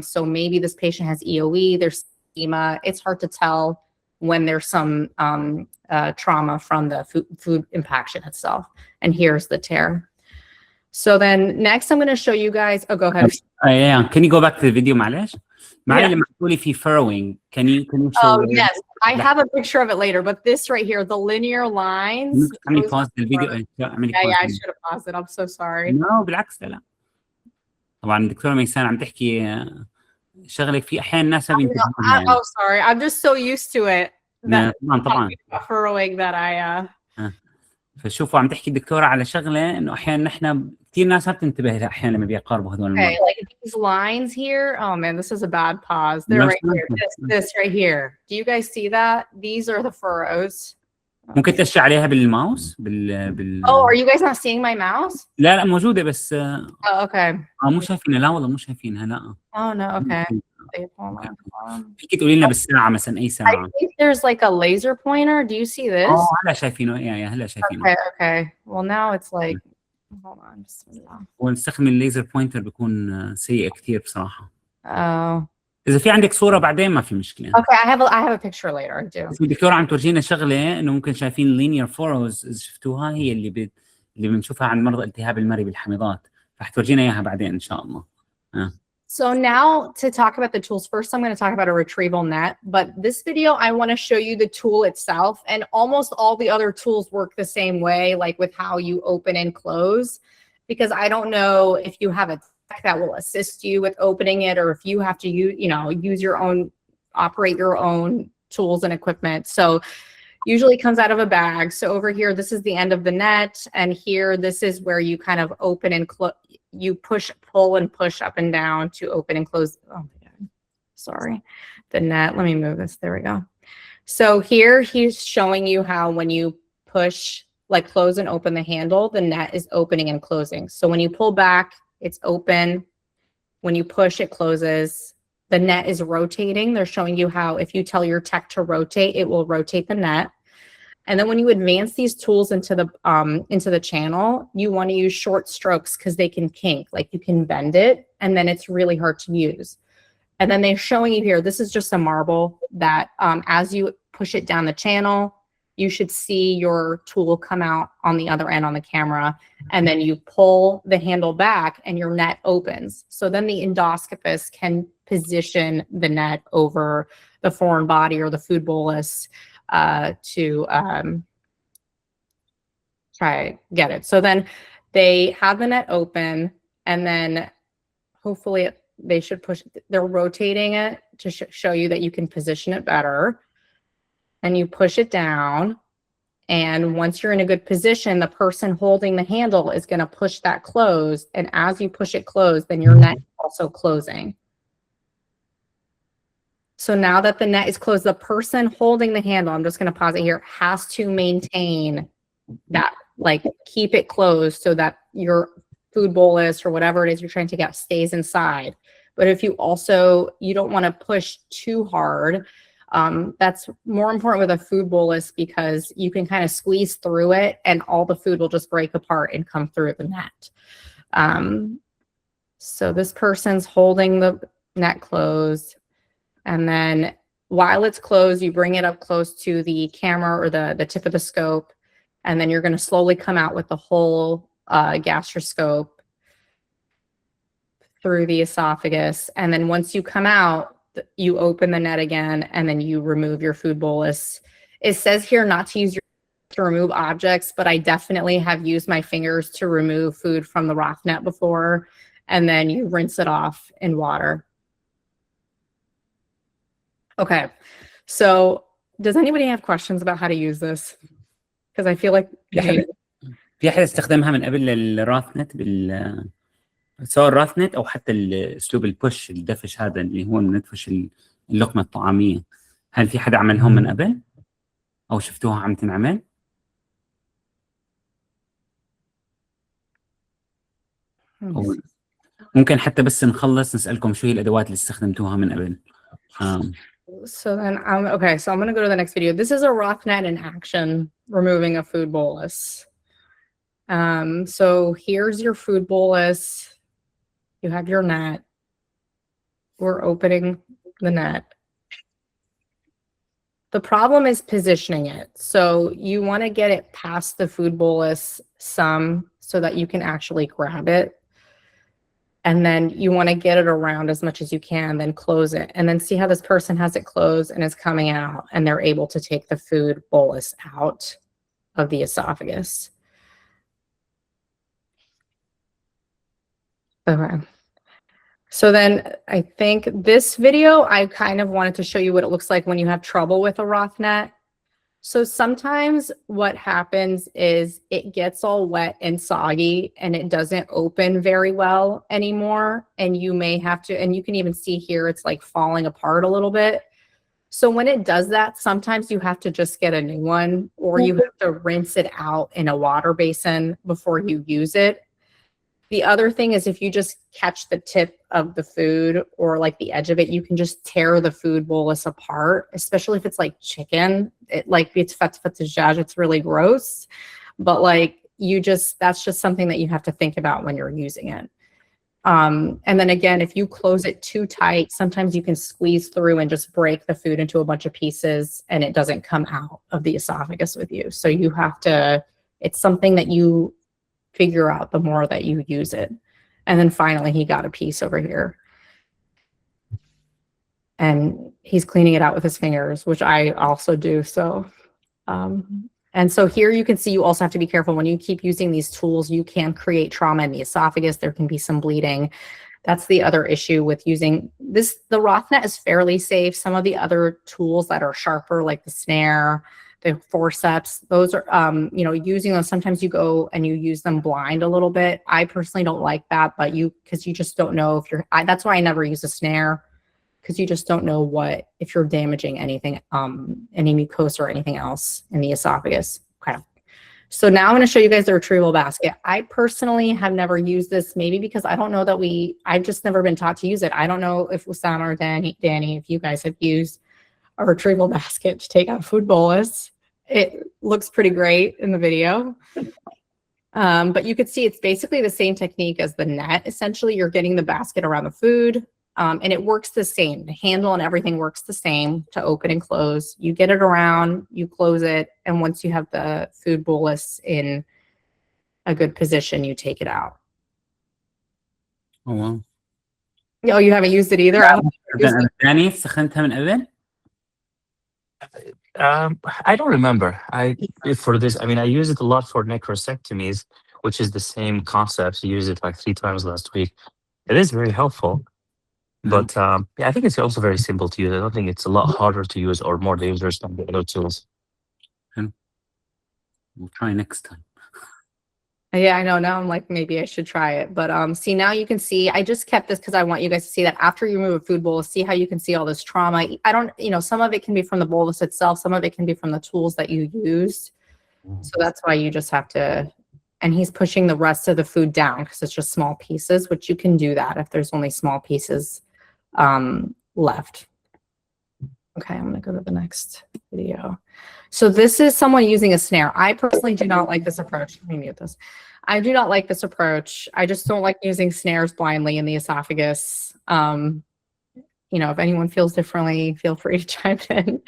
So maybe this patient has EOE, there's edema. It's hard to tell when there's some trauma from the food impaction itself. And here's the tear. So then next I'm going to show you guys, oh, go ahead. Yeah, can you go back to the video معلش؟ معي لما تقولي في furrowing, can you show? Oh, yes, I have a picture of it later, but this right here, the linear lines. اعملي pause الفيديو. Yeah, I should have paused it. I'm so sorry. No, بالعكس لا. طبعا الدكتورة ميسان عم تحكي شغلك في احيانا ناس Oh, sorry. I'm just so used to it. طبعا furrowing that I فشوفوا عم تحكي الدكتورة على شغلة انه احيانا نحن كثير ناس ما بتنتبه لها احيانا لما بيقاربوا هذول Okay, like these lines here. Oh man, this is a bad pause. They're right here. This right here. Do you guys see that? These are the furrows. ممكن تشتغل عليها بالماوس Oh, are you guys not seeing my mouse? لا موجودة بس Oh, okay. مو شايفينها. لا والله مو شايفينها. لا. Oh no, okay. فيك تقولي لنا بالساعة مثلا أي ساعة. I think there's like a laser pointer. Do you see this? هلا شايفينه. يا هلا شايفينه. Okay. Well, now it's like hold on. ونستخدم الليزر بوينتر بيكون سيء كثير بصراحة. Oh. إذا في عندك صورة بعدين ما في مشكلة. Okay, I have a picture later. I do. الدكتورة عم تورجينا شغلة إنه ممكن شايفين linear furrows إذا شفتوها هي اللي بنشوفها عن مرضى التهاب المري بالحميضات. رح تورجينا إياها بعدين إن شاء الله. So now to talk about the tools, first I'm going to talk about a retrieval net, but this video I want to show you the tool itself, and almost all the other tools work the same way, like with how you open and close, because I don't know if you have a tech that will assist you with opening it, or if you have to use your own, operate your own tools and equipment. So usually it comes out of a bag. So over here, this is the end of the net, and here, this is where you kind of open and close. You pull and push up and down to open and close. Oh my God, sorry. The net, let me move this. There we go. So here he's showing you how when you push, like close and open the handle, the net is opening and closing. So when you pull back, it's open. When you push, it closes. The net is rotating. They're showing you how if you tell your tech to rotate, it will rotate the net. And then when you advance these tools into the channel, you want to use short strokes because they can kink, like you can bend it, and then it's really hard to use. And then they're showing you here, this is just a marble that as you push it down the channel, you should see your tool come out on the other end on the camera, and then you pull the handle back and your net opens. So then the endoscopist can position the net over the foreign body or the food bolus to try get it. So then they have the net open, and then hopefully they should push. They're rotating it to show you that you can position it better. And you push it down. And once you're in a good position, the person holding the handle is going to push that closed. And as you push it closed, then your net is also closing. So now that the net is closed, the person holding the handle, I'm just going to pause it here, has to maintain that, like keep it closed so that your food bolus or whatever it is you're trying to get stays inside. But if you don't want to push too hard, that's more important with a food bolus because you can kind of squeeze through it and all the food will just break apart and come through the net. So this person's holding the net closed. And then while it's closed, you bring it up close to the camera or the tip of the scope. And then you're going to slowly come out with the whole gastroscope through the esophagus. And then once you come out, you open the net again, and then you remove your food bolus. It says here not to use to remove objects, but I definitely have used my fingers to remove food from the ROF net before. And then you rinse it off in water. Okay, so does anybody have questions about how to use this? Because I feel like في أحد استخدمها من قبل الراث نت سواء الراث نت أو حتى الأسلوب البوش الدفش هذا اللي هو ندفش اللقمة الطعامية. هل في حدا عملهم من قبل أو شفتوها عم تنعمل؟ ممكن حتى بس نخلص نسألكم شو هي الأدوات اللي استخدمتوها من قبل. So then, okay, so I'm going to go to the next video. This is a rock net in action, removing a food bolus. So here's your food bolus. You have your net. We're opening the net. The problem is positioning it. So you want to get it past the food bolus some so that you can actually grab it. And then you want to get it around as much as you can, then close it. And then see how this person has it closed and it's coming out and they're able to take the food bolus out of the esophagus. Okay. So then I think this video, I kind of wanted to show you what it looks like when you have trouble with a Rothnet. So sometimes what happens is it gets all wet and soggy and it doesn't open very well anymore. And you may have to, and you can even see here, it's like falling apart a little bit. So when it does that, sometimes you have to just get a new one, or you have to rinse it out in a water basin before you use it. The other thing is if you just catch the tip of the food or like the edge of it, you can just tear the food bolus apart, especially if it's like chicken. It's really gross. But like that's just something that you have to think about when you're using it. And then again, if you close it too tight, sometimes you can squeeze through and just break the food into a bunch of pieces and it doesn't come out of the esophagus with you. So you have to, it's something that you figure out the more that you use it. And then finally he got a piece over here and he's cleaning it out with his fingers, which I also do. So and so here you can see you also have to be careful when you keep using these tools. You can create trauma in the esophagus. There can be some bleeding. That's the other issue with using this. The Rothnet is fairly safe. Some of the other tools that are sharper, like the snare, the forceps, those are, using those, sometimes you go and you use them blind a little bit. I personally don't like that, but because you just don't know if that's why I never use a snare, because you just don't know if you're damaging anything, any mucosa or anything else in the esophagus. Okay. So now I'm going to show you guys the retrieval basket. I personally have never used this, maybe because I don't know that I've just never been taught to use it. I don't know if Wissam or Danny, if you guys have used a retrieval basket to take out food bolus. It looks pretty great in the video. But you could see it's basically the same technique as the net. Essentially, you're getting the basket around the food, and it works the same. The handle and everything works the same to open and close. You get it around, you close it, and once you have the food bolus in a good position, you take it out. Oh, wow. Oh, you haven't used it either? Danny, استخدمتها من قبل؟ I don't remember. I use it a lot for necrosectomies, which is the same concept. I used it like 3 times last week. It is very helpful, but I think it's also very simple to use. I don't think it's a lot harder to use or more dangerous than the other tools. We'll try next time. Yeah, I know. Now I'm like, maybe I should try it. But see, now you can see, I just kept this because I want you guys to see that after you remove a food bolus, see how you can see all this trauma. I don't, some of it can be from the bolus itself. Some of it can be from the tools that you used. So that's why you just have to, and he's pushing the rest of the food down because it's just small pieces, which you can do that if there's only small pieces left. Okay, I'm going to go to the next video. So this is someone using a snare. I personally do not like this approach. Let me mute this. I do not like this approach. I just don't like using snares blindly in the esophagus. If anyone feels differently, feel free to chime in.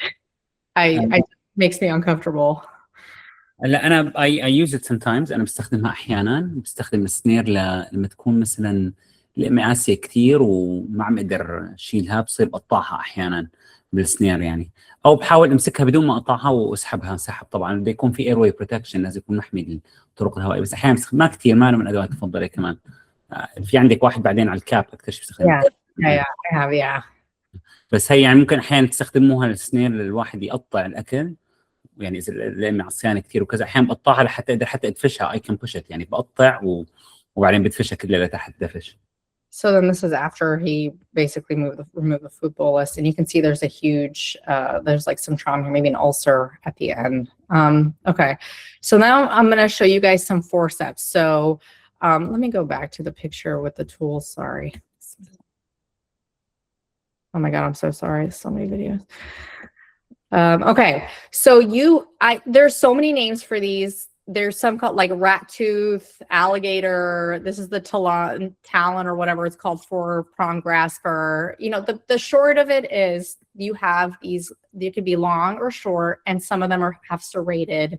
It makes me uncomfortable. لا I use it sometimes. أنا بستخدمها أحيانا. بستخدم السنير لما تكون مثلا الإمعاسية كثير وما عم أقدر أشيلها، بصير بقطعها أحيانا بالسنير يعني، او بحاول امسكها بدون ما اقطعها واسحبها سحب. طبعا بده يكون في اير واي بروتكشن، لازم يكون محمي الطرق الهوائيه، بس احيانا ما كثير، ما من الادوات المفضله كمان. في عندك واحد بعدين على الكاب اكثر شيء بستخدمه. Yeah. بس هي يعني ممكن احيانا تستخدموها السنير للواحد يقطع الاكل، يعني اذا لامي عصيانه كثير وكذا، احيانا بقطعها لحتى اقدر حتى ادفشها. اي كان بوشت، يعني بقطع وبعدين بدفشها كلها لتحت دفش. So then this is after he basically removed the food bolus, and you can see there's a huge, there's like some trauma here, maybe an ulcer at the end. Okay, so now I'm going to show you guys some forceps. So Let me go back to the picture with the tools. Sorry. Oh my God, I'm so sorry. So many videos. Okay, so there's so many names for these. There's some called like rat tooth, alligator. This is the talon or whatever it's called, for prong grasper. You know, the short of it is you have these, they could be long or short, and some of them have serrated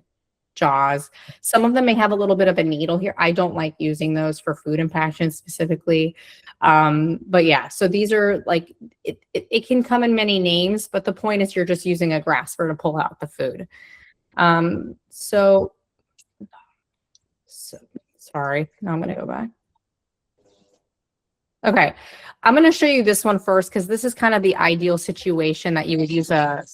jaws. Some of them may have a little bit of a needle here. I don't like using those for food impactions specifically. But yeah, so these are like, it can come in many names, but the point is you're just using a grasper to pull out the food. So sorry, now I'm gonna go back. Okay, I'm gonna show you this one first, because this is kind of the ideal situation that you would use a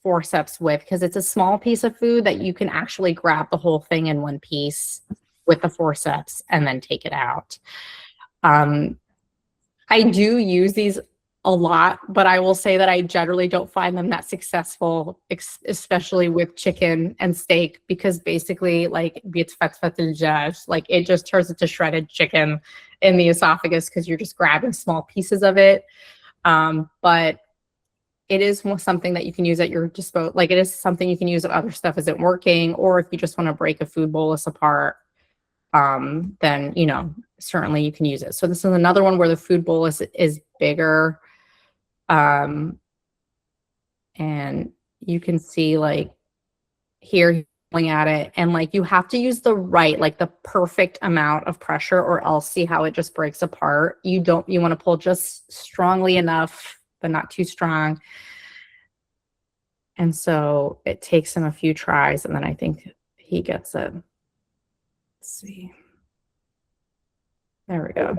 forceps with, because it's a small piece of food that you can actually grab the whole thing in one piece with the forceps and then take it out. I do use these a lot, but I will say that I generally don't find them that successful, especially with chicken and steak, because basically, like, like, it just turns into shredded chicken in the esophagus because you're just grabbing small pieces of it. But it is something that you can use at your disposal. Like, it is something you can use if other stuff isn't working, or if you just want to break a food bolus apart, then, you know, certainly you can use it. So this is another one where the food bolus is bigger. And you can see, like, here, pulling at it, and like, you have to use the perfect amount of pressure, or else see how it just breaks apart. You want to pull just strongly enough, but not too strong. And so it takes him a few tries, and then I think he gets it. Let's see. There we go.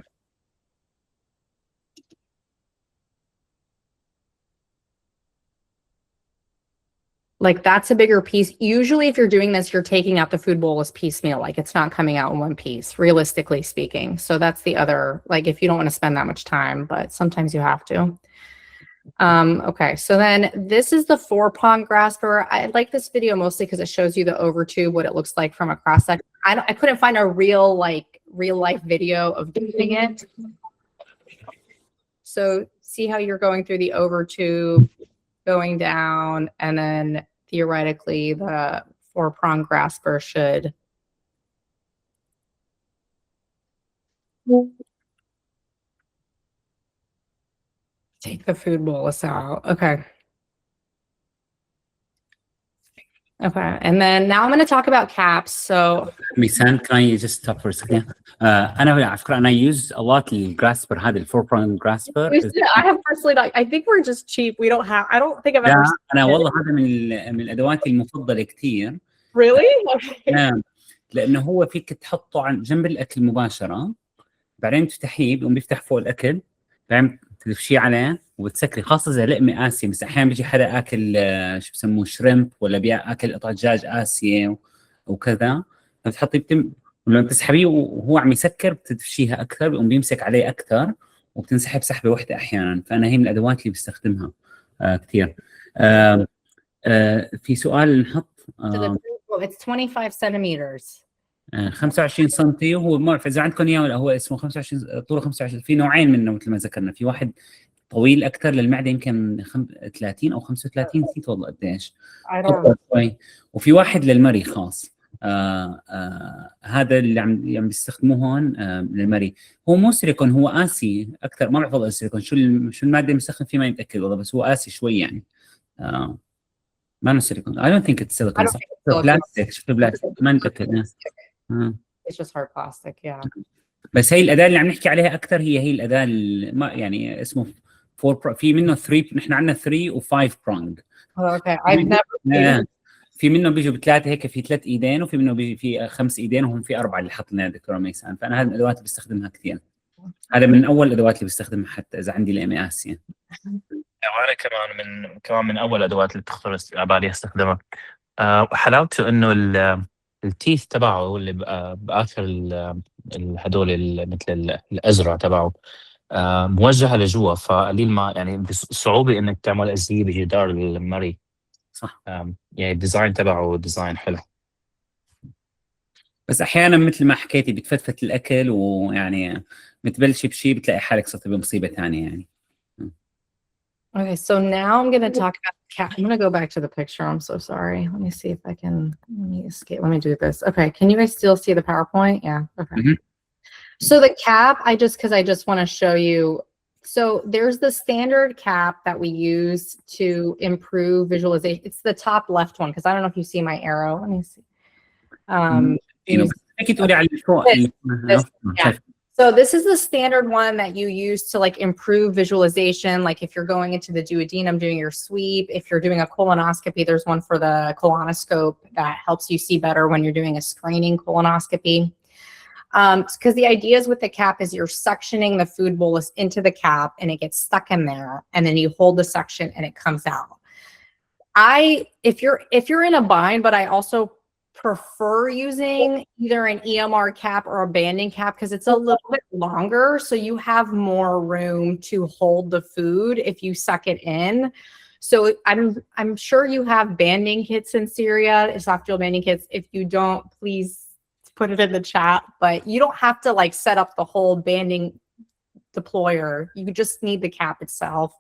Like, that's a bigger piece. Usually if you're doing this, you're taking out the food bolus piecemeal. Like, it's not coming out in one piece, realistically speaking. So that's the other, like, if you don't want to spend that much time, but sometimes you have to. Okay, so then this is the 4-prong grasper. I like this video mostly because it shows you the over tube, what it looks like from a cross section. I couldn't find a real life video of doing it. So see how you're going through the over tube, going down, and then theoretically the 4-prong grasper should take the food bolus out. Okay. Okay, and then now I'm going to talk about caps. So Mayssan, can I just stop for a second? أنا على فكرة أنا use a lot الجراسبر هذا الفور-prong grasper. I have personally, like, I think we're just cheap. We don't have. I don't think I've ever. أنا والله هذا من الأدوات المفضلة كتير. Really? Okay. نعم، لأنه هو فيك تحطه عن جنب الأكل مباشرة، بعدين تفتحيه بيقوم بيفتح فوق الأكل، بعدين تلفشيه عليه وبتسكري، خاصة إذا لقمة قاسية. بس أحيانا بيجي حدا آكل شو بسموه شريمب، ولا بياكل قطعة دجاج قاسية وكذا، فبتحطي ولما بتسحبيه وهو عم يسكر بتدفشيها أكثر، بيقوم بيمسك عليه أكثر وبتنسحب سحبة واحدة أحيانا. فأنا هي من الأدوات اللي بستخدمها كثير. في سؤال نحط It's 25 centimeters. 25 سم، وهو ما بعرف اذا عندكم اياه ولا، هو اسمه 25 طوله 25. في نوعين منه مثل ما ذكرنا، في واحد طويل اكثر للمعده يمكن 30 او 35، نسيت والله قديش، وفي واحد للمري خاص. هذا اللي عم بيستخدموه هون للمري. هو مو سيليكون، هو قاسي اكثر. ما بعرف والله السيليكون شو الماده اللي بيستخدم فيه، ما متاكد والله، بس هو قاسي شوي يعني. ما سيليكون. I don't think it's silicone. بلاستيك. شكله بلاستيك، ما متاكد. It's just hard plastic, yeah. بس هي الاداه اللي عم نحكي عليها اكثر هي الاداه ما يعني اسمه 4 في منه 3. نحن عندنا 3 و5 prong. Okay, I've never. في منه بيجوا بثلاثه هيك، في 3 ايدين، وفي منه بيجي في 5 ايدين، وهم في 4 اللي حط لنا دكتوره ميسان. فانا هذه الادوات اللي بستخدمها كثير. هذا من اول الادوات اللي بستخدمها حتى اذا عندي الMAS يعني. وانا كمان من اول الادوات اللي بتخطر على بالي استخدمها. حلاوته انه التيث تبعه اللي باخر هدول مثل الازرع تبعه موجهه لجوا، فقليل ما يعني صعوبه انك تعمل ازيه بجدار المري. صح. يعني الديزاين تبعه ديزاين حلو. بس احيانا مثل ما حكيتي بتفتفت الاكل، ويعني بتبلشي بشيء بتلاقي حالك صرتي بمصيبه ثانيه يعني. Okay, so now I'm going to talk about cat. I'm going to go back to the picture. I'm so sorry. Let me see if I can, let me escape. Let me do this. Okay. Can you guys still see the PowerPoint? Yeah. Okay. Mhm. So the cap, because I just want to show you. So there's the standard cap that we use to improve visualization. It's the top left one, because I don't know if you see my arrow. Let me see. بس فيك تقولي على اللي فوق this, yeah. So this is the standard one that you use to like improve visualization. Like if you're going into the duodenum doing your sweep, if you're doing a colonoscopy, there's one for the colonoscope that helps you see better when you're doing a screening colonoscopy. Because the idea is with the cap is you're suctioning the food bolus into the cap and it gets stuck in there, and then you hold the suction and it comes out. If you're in a bind, but I also prefer using either an EMR cap or a banding cap because it's a little bit longer, so you have more room to hold the food if you suck it in. So I'm sure you have banding kits in Syria, esophageal banding kits. If you don't, please put it in the chat. But you don't have to like set up the whole banding deployer. You just need the cap itself.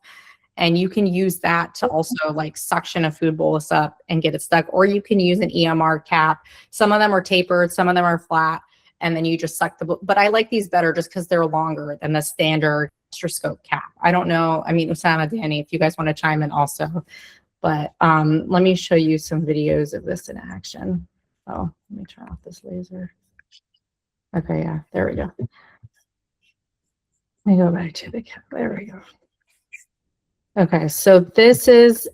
And you can use that to also like suction a food bolus up and get it stuck. Or you can use an EMR cap. Some of them are tapered, some of them are flat, and then you just suck the, but I like these better just because they're longer than the standard gastroscope cap. I don't know. I mean, Usama, Danny, if you guys want to chime in also, but let me show you some videos of this in action. Oh, let me turn off this laser. Okay, yeah, there we go. Let me go back to the cap. There we go. Okay, so this is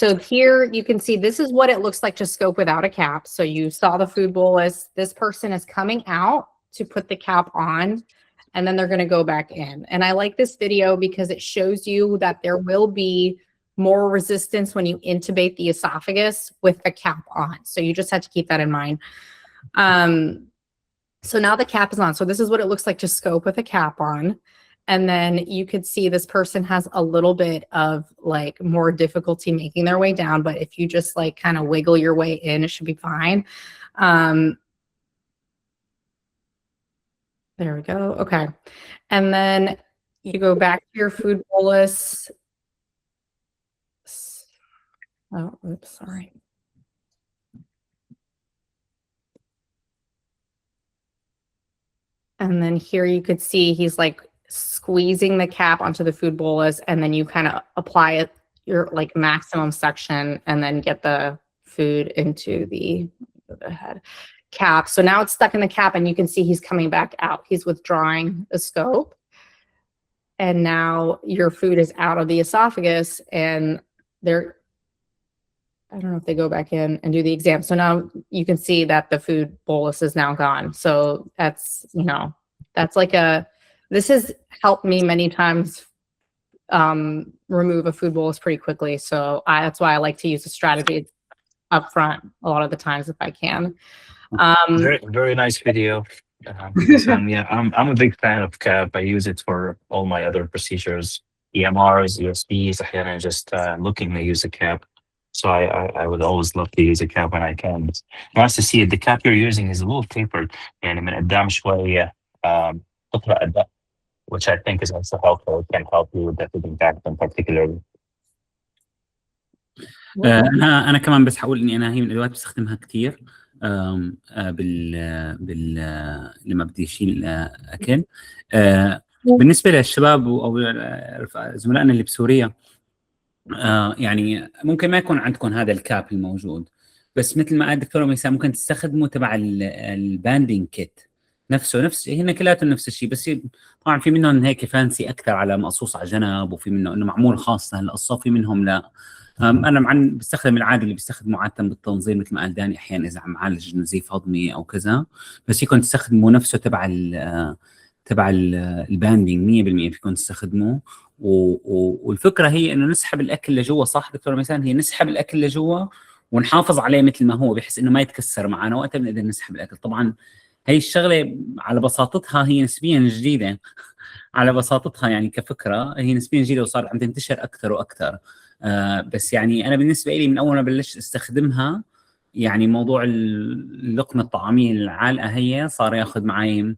so here you can see this is what it looks like to scope without a cap. So you saw the food bolus. This person is coming out to put the cap on, and then they're going to go back in. And I like this video because it shows you that there will be more resistance when you intubate the esophagus with the cap on. So you just have to keep that in mind. So now the cap is on. So this is what it looks like to scope with a cap on. And then you could see this person has a little bit of like more difficulty making their way down. But if you just like kind of wiggle your way in, it should be fine. There we go. Okay. And then you go back to your food bolus. Oh, oops, sorry. And then here you could see he's like squeezing the cap onto the food bolus, and then you kind of apply it your like maximum suction and then get the food into the head cap. So now it's stuck in the cap, and you can see he's coming back out. He's withdrawing the scope. And now your food is out of the esophagus, and I don't know if they go back in and do the exam. So now you can see that the food bolus is now gone. So that's, that's like this has helped me many times remove a food bolus pretty quickly. So that's why I like to use a strategy up front a lot of the times if I can. Very, very nice video. Yeah, I'm a big fan of CAP. I use it for all my other procedures, EMRs, USBs, and just looking to use a CAP. So I would always love to use a CAP when I can. It's nice to see it. The CAP you're using is a little tapered, and من قدام شوية تطلع قدام, which I think is also helpful. It can help you with the feeding pattern particularly. انا كمان بس حقول اني انا هي من الادوات بستخدمها كثير لما بدي اشيل اكل. بالنسبه للشباب او زملائنا اللي بسوريا، يعني ممكن ما يكون عندكم هذا الكاب الموجود، بس مثل ما قال الدكتوره ميسان ممكن تستخدموا تبع الباندينج كيت نفس هن كلاتهم نفس الشيء، بس طبعا في منهم هيك فانسي اكثر على مقصوص على جنب، وفي منه انه معمول خاص لهالقصه، وفي منهم لا. انا بستخدم العادي اللي بيستخدمه عاده بالتنظيم مثل ما قال داني، احيانا اذا عم عالج نزيف هضمي او كذا، بس فيكم تستخدموا نفسه تبع الباندينج 100% فيكم تستخدموه. والفكره هي انه نسحب الاكل لجوا، صح دكتور ميسان؟ هي نسحب الاكل لجوا ونحافظ عليه مثل ما هو، بحيث انه ما يتكسر معنا وقتها بنقدر نسحب الاكل. طبعا هي الشغله على بساطتها هي نسبيا جديده على بساطتها يعني كفكره هي نسبيا جديده وصار عم تنتشر اكثر واكثر. بس يعني انا بالنسبه لي من اول ما بلشت استخدمها يعني موضوع اللقمه الطعاميه العالقه هي صار ياخذ معي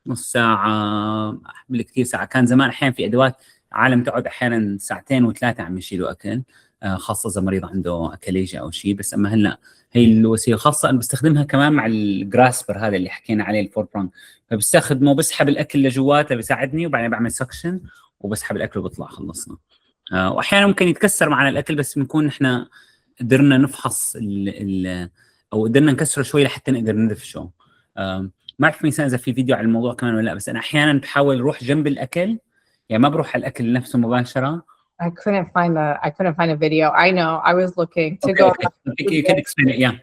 نص ساعه بالكثير ساعه. كان زمان احيانا في ادوات عالم تقعد احيانا ساعتين وثلاثه عم يشيلوا اكل، خاصه اذا مريض عنده اكليجيا او شيء. بس اما هلا هي الوسيله خاصه انا بستخدمها كمان مع الجراسبر هذا اللي حكينا عليه الفور برونج، فبستخدمه بسحب الاكل لجوات بيساعدني، وبعدين بعمل سكشن وبسحب الاكل وبطلع خلصنا. واحيانا ممكن يتكسر معنا الاكل، بس بنكون احنا قدرنا نفحص او قدرنا نكسره شوي لحتى نقدر ندفشه. ما بعرف ميسان اذا في فيديو على الموضوع كمان ولا لا، بس انا احيانا بحاول اروح جنب الاكل، يعني ما بروح على الاكل نفسه مباشره. I couldn't find a video. I know. I was looking to go. You can explain it. Yeah.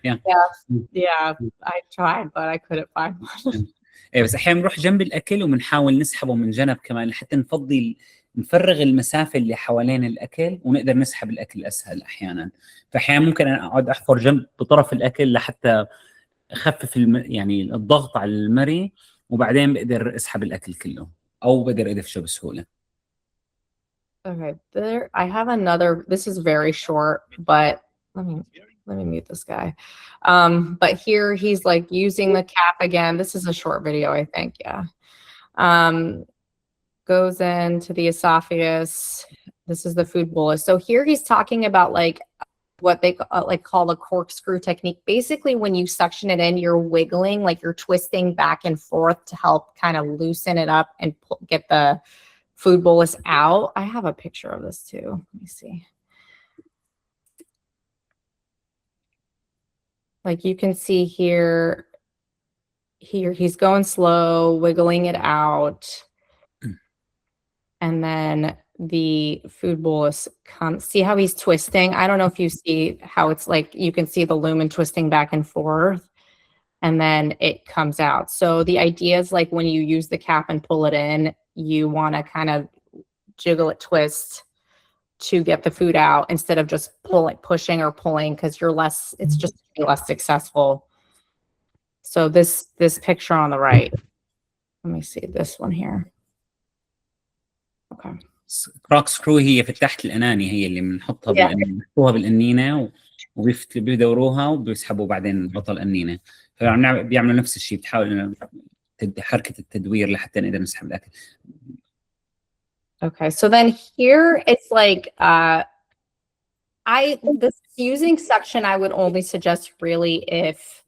Yeah. I tried, but I couldn't find one. ايه بس احيانا بنروح جنب الاكل وبنحاول نسحبه من جنب كمان لحتى نفرغ المسافه اللي حوالين الاكل ونقدر نسحب الاكل اسهل احيانا. فاحيانا ممكن انا اقعد احفر جنب بطرف الاكل لحتى اخفف يعني الضغط على المري، وبعدين بقدر اسحب الاكل كله او بقدر ادفشه بسهوله. Okay, there I have another. This is very short, but let me mute this guy. But here he's like using the cap again. This is a short video, I think. Yeah. Goes into the esophagus. This is the food bolus. So here he's talking about like what they call the corkscrew technique. Basically, when you suction it in, you're wiggling, like you're twisting back and forth to help kind of loosen it up and get the food bolus out. I have a picture of this too. Let me see. Like you can see here he's going slow, wiggling it out. And then the food bolus comes. See how he's twisting? I don't know if you see how it's like, you can see the lumen twisting back and forth, and then it comes out. So the idea is like when you use the cap and pull it in, you want to kind of jiggle it, twist to get the food out instead of just pushing or pulling, because it's just less successful. So this picture on the right, let me see this one here. Okay. كروك سكرو هي في تحت الاناني، هي اللي بنحطها بنحطوها بالقنينه وبيدوروها وبيسحبوا بعدين بطل القنينه، فبيعملوا نفس الشيء، بتحاول حركه التدوير لحتى نقدر نسحب الاكل. Okay, so then here it's like this using suction I would only suggest really if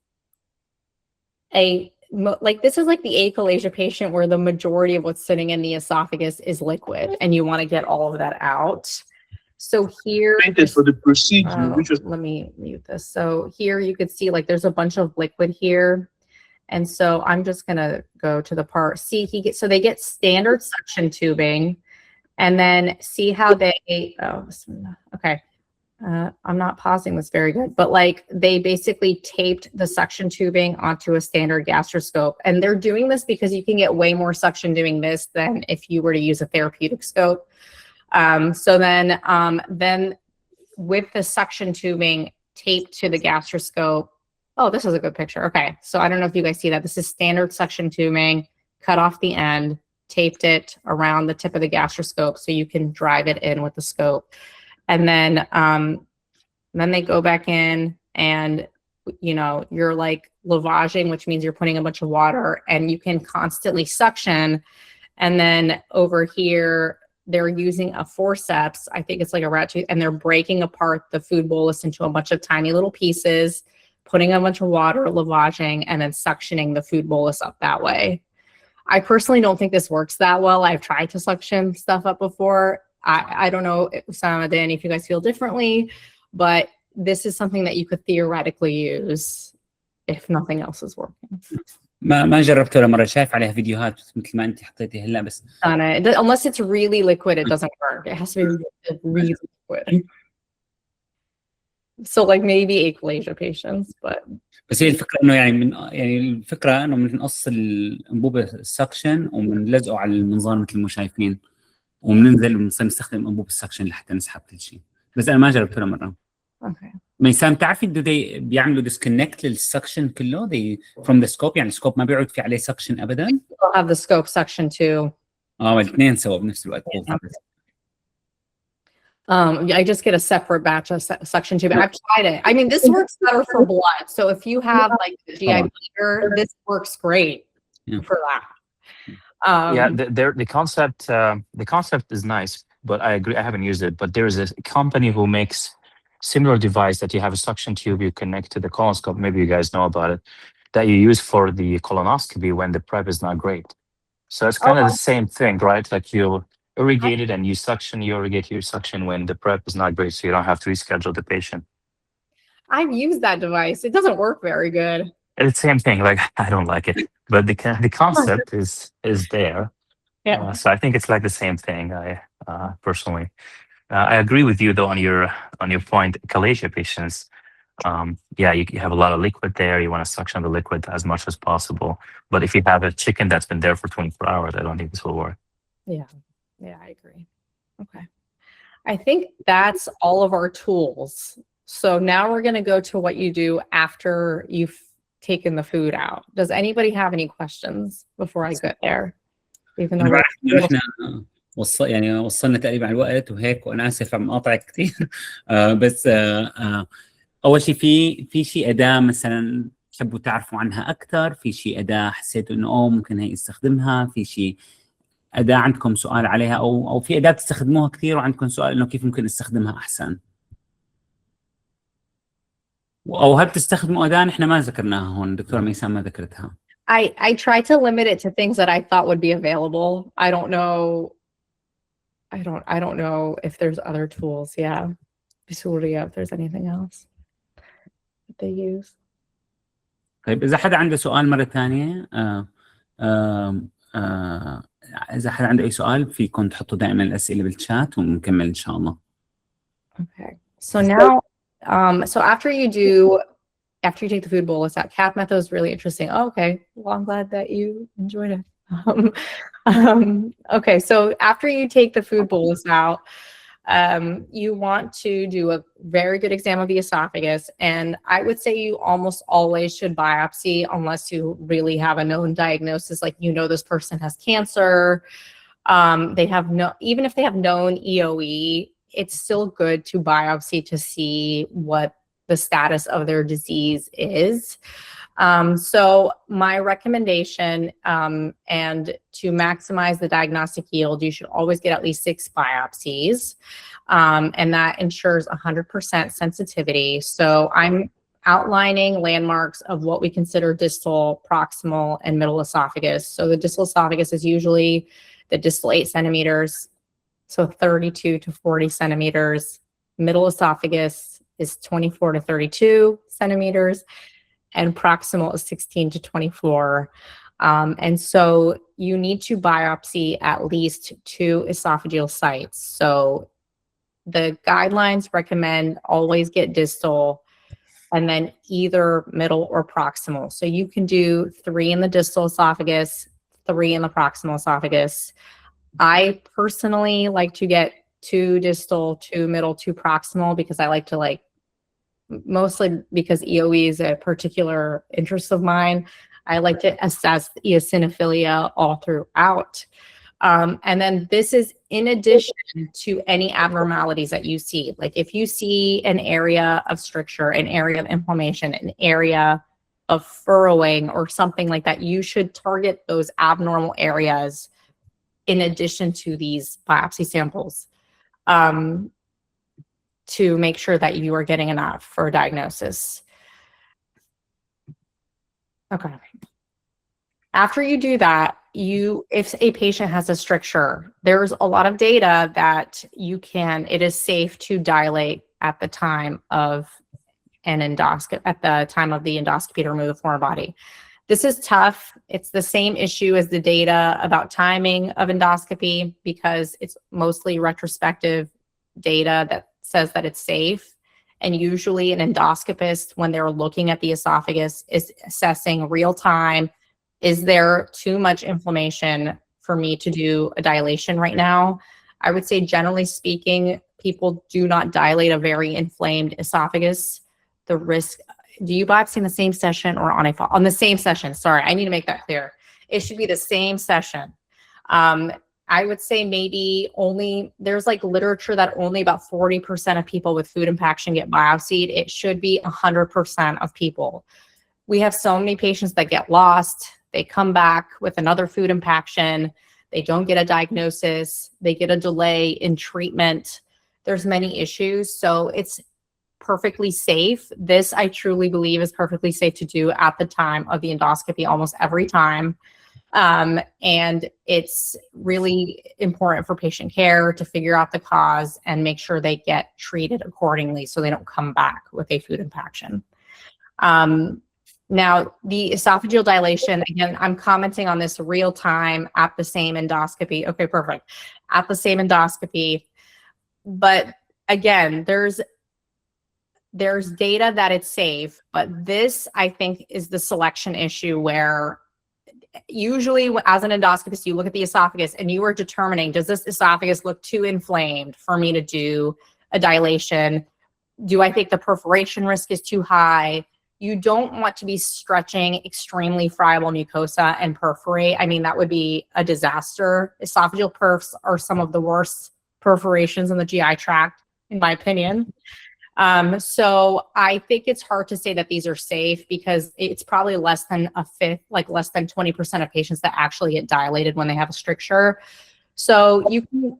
like this is like the achalasia patient where the majority of what's sitting in the esophagus is liquid and you want to get all of that out. So here for the procedure, let me mute this. So here you could see like there's a bunch of liquid here. And so I'm just gonna go to the part. See, so they get standard suction tubing, and then see how they okay. I'm not pausing this very good, but like they basically taped the suction tubing onto a standard gastroscope. And they're doing this because you can get way more suction doing this than if you were to use a therapeutic scope. So then with the suction tubing taped to the gastroscope, oh, this is a good picture. Okay. So I don't know if you guys see that. This is standard suction tubing, cut off the end, taped it around the tip of the gastroscope so you can drive it in with the scope. And then they go back in and, you know, you're like lavaging, which means you're putting a bunch of water, and you can constantly suction. And then over here, they're using a forceps. I think it's like a rat tooth, and they're breaking apart the food bolus into a bunch of tiny little pieces, putting a bunch of water, lavaging, and then suctioning the food bolus up that way. I personally don't think this works that well. I've tried to suction stuff up before. I don't know, Usama, Danny, if you guys feel differently, but this is something that you could theoretically use if nothing else is working. ما جربته ولا مرة، شايف عليها فيديوهات مثل ما انت حطيتي هلا بس. Unless it's really liquid, it doesn't work. It has to be really liquid. So like maybe achalasia patients, but. بس هي الفكرة انه يعني الفكرة انه بنقص الانبوبة السكشن وبنلزقه على المنظار مثل ما شايفين، وبننزل ونستخدم انبوب السكشن لحتى نسحب كل شيء. بس انا ما جربته ولا مرة. Okay. ميسان بتعرفي بيعملوا ديسكونكت للسكشن كله from the scope، يعني السكوب ما بيعود في عليه سكشن ابدا. We'll have the scope suction too. الاثنين سوا بنفس الوقت. I just get a separate batch of suction tube. I've tried it. I mean, this works better for blood. So if you have like the GI bleeder, this works great for that. Yeah, the concept is nice, but I agree. I haven't used it, but there is a company who makes similar device that you have a suction tube you connect to the colonoscope. Maybe you guys know about it, that you use for the colonoscopy when the prep is not great. So it's kind of the same thing, right? Like you irrigate it and you irrigate your suction when the prep is not great, so you don't have to reschedule the patient. I've used that device. It doesn't work very good. It's the same thing. Like I don't like it, but the concept is there. Yeah. So I think it's like the same thing. I personally, I agree with you though on your point. Chalasia patients, yeah, you have a lot of liquid there. You want to suction the liquid as much as possible. But if you have a chicken that's been there for 24 hours, I don't think this will work. Yeah, I agree. Okay, I think that's all of our tools. So now we're going to go to what you do after you've taken the food out. Does anybody have any questions before I get there? Even though احنا يعني وصلنا تقريبا على الوقت وهيك، وانا اسف عم قاطعك كثير. بس اول شيء في شيء اداه مثلا تحبوا تعرفوا عنها اكثر؟ في شيء اداه حسيتوا انه ممكن هي استخدمها؟ في شيء اداه عندكم سؤال عليها، او في اداه بتستخدموها كثير وعندكم سؤال انه كيف ممكن استخدمها احسن؟ او هل بتستخدموا اداه نحن ما ذكرناها هون؟ دكتوره ميسان ما ذكرتها. I try to limit it to things that I thought would be available. I don't know if there's other tools. Yeah. Bisuria, if there's anything else that they use. طيب إذا حدا عنده سؤال مرة ثانية، إذا حدا عنده أي سؤال فيكم تحطوا دائما الأسئلة بالشات ونكمل إن شاء الله. Okay. So now, so after you take the food bolus out, cath method is really interesting. Oh, okay. Well, I'm glad that you enjoyed it. Okay. So after you take the food bolus out, you want to do a very good exam of the esophagus. And I would say you almost always should biopsy unless you really have a known diagnosis, like, this person has cancer. Even if they have known EOE, it's still good to biopsy to see what the status of their disease is. So my recommendation, and to maximize the diagnostic yield, you should always get at least 6 biopsies. And that ensures 100% sensitivity. So I'm outlining landmarks of what we consider distal, proximal, and middle esophagus. So the distal esophagus is usually the distal 8 centimeters, so 32 to 40 centimeters. Middle esophagus is 24 to 32 centimeters, and proximal is 16 to 24. And so you need to biopsy at least 2 esophageal sites. So the guidelines recommend always get distal and then either middle or proximal. So you can do 3 in the distal esophagus, 3 in the proximal esophagus. I personally like to get 2 distal, 2 middle, 2 proximal, because I like to mostly because EOE is a particular interest of mine. I like to assess eosinophilia all throughout. And then this is in addition to any abnormalities that you see. Like if you see an area of stricture, an area of inflammation, an area of furrowing or something like that, you should target those abnormal areas in addition to these biopsy samples, to make sure that you are getting enough for a diagnosis. Okay. After you do that, if a patient has a stricture, there's a lot of data that it is safe to dilate at the time of an endoscopy, at the time of the endoscopy to remove the foreign body. This is tough. It's the same issue as the data about timing of endoscopy, because it's mostly retrospective data that says that it's safe. And usually an endoscopist, when they're looking at the esophagus, is assessing real time, is there too much inflammation for me to do a dilation right now? I would say, generally speaking, people do not dilate a very inflamed esophagus. The risk, do you biopsy in the same session or on the same session? Sorry, I need to make that clear. It should be the same session. I would say maybe there's like literature that only about 40% of people with food impaction get biopsied. It should be 100% of people. We have so many patients that get lost. They come back with another food impaction. They don't get a diagnosis. They get a delay in treatment. There's many issues. So it's perfectly safe. This, I truly believe, is perfectly safe to do at the time of the endoscopy almost every time. And it's really important for patient care to figure out the cause and make sure they get treated accordingly so they don't come back with a food impaction. Now, the esophageal dilation, again, I'm commenting on this real time at the same endoscopy. Okay, perfect. At the same endoscopy. But again, there's data that it's safe, but this, I think, is the selection issue where usually as an endoscopist, you look at the esophagus and you are determining, does this esophagus look too inflamed for me to do a dilation? Do I think the perforation risk is too high? You don't want to be stretching extremely friable mucosa and perforate. I mean, that would be a disaster. Esophageal perfs are some of the worst perforations in the GI tract, in my opinion. So I think it's hard to say that these are safe because it's probably less than a fifth, like less than 20% of patients that actually get dilated when they have a stricture. So you can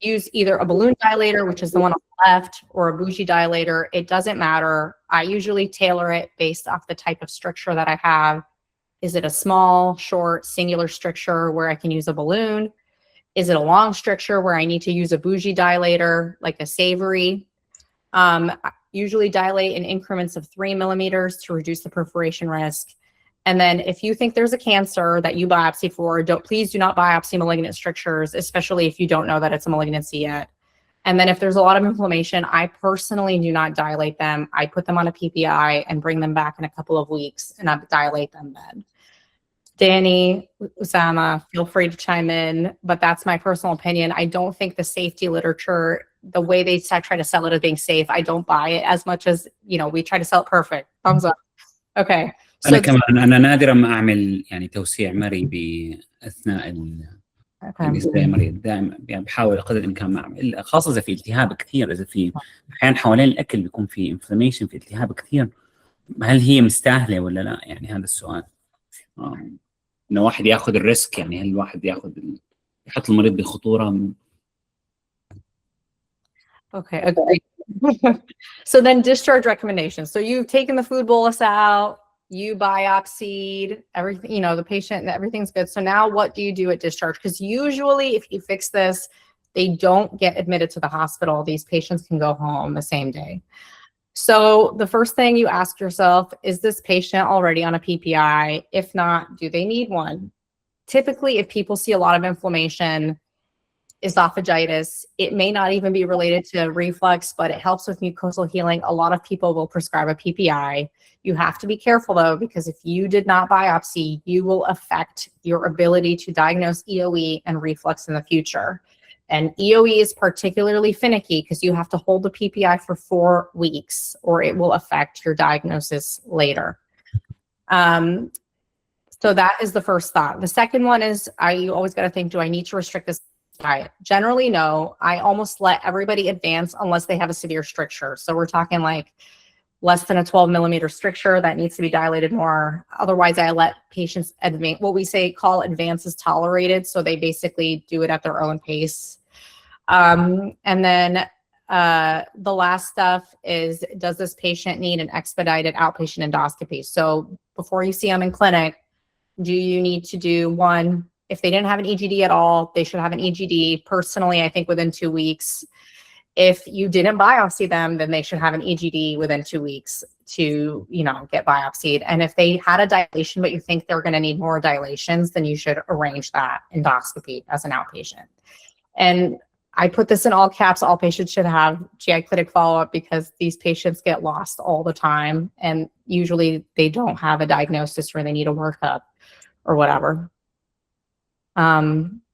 use either a balloon dilator, which is the one on the left, or a bougie dilator. It doesn't matter. I usually tailor it based off the type of stricture that I have. Is it a small, short, singular stricture where I can use a balloon? Is it a long stricture where I need to use a bougie dilator, like a savory? I usually dilate in increments of 3 millimeters to reduce the perforation risk. And then if you think there's a cancer that you biopsy for, please do not biopsy malignant strictures, especially if you don't know that it's a malignancy yet. And then if there's a lot of inflammation, I personally do not dilate them. I put them on a PPI and bring them back in a couple of weeks and I dilate them then. Danny, Usama, feel free to chime in, but that's my personal opinion. I don't think the safety literature, the way they try to sell it as being safe, I don't buy it as much as, we try to sell it perfect. Thumbs up. Okay. أنا كمان أنا نادرا ما أعمل يعني توسيع مري بأثناء الإزداء مريض. دائما يعني بحاول قدر الإمكان ما أعمل، خاصة إذا في التهاب كثير، إذا في أحيانا حوالين الأكل بيكون في inflammation، في التهاب كثير. هل هي مستاهلة ولا لا؟ يعني هذا السؤال. إنه واحد يأخذ الريسك، يعني هل الواحد يحط المريض بخطورة؟ Okay, agreed. So then discharge recommendations. So you've taken the food bolus out, you biopsied everything, the patient, everything's good. So now what do you do at discharge? Because usually if you fix this, they don't get admitted to the hospital. These patients can go home the same day. So the first thing you ask yourself, is this patient already on a PPI? If not, do they need one? Typically, if people see a lot of inflammation, esophagitis, it may not even be related to reflux, but it helps with mucosal healing. A lot of people will prescribe a PPI. You have to be careful though, because if you did not biopsy, you will affect your ability to diagnose EOE and reflux in the future. And EOE is particularly finicky because you have to hold the PPI for 4 weeks or it will affect your diagnosis later. So that is the first thought. The second one is, you always got to think, do I need to restrict this diet? Generally, no. I almost let everybody advance unless they have a severe stricture. So we're talking like less than a 12 millimeter stricture that needs to be dilated more. Otherwise, I let patients advance, what we call advance is tolerated. So they basically do it at their own pace. And then the last stuff is, does this patient need an expedited outpatient endoscopy? So before you see them in clinic, do you need to do one? If they didn't have an EGD at all, they should have an EGD. Personally, I think within 2 weeks. If you didn't biopsy them, then they should have an EGD within 2 weeks to, get biopsied. And if they had a dilation, but you think they're going to need more dilations, then you should arrange that endoscopy as an outpatient. And I put this in all caps, all patients should have GI clinic follow-up because these patients get lost all the time. And usually they don't have a diagnosis or they need a workup or whatever.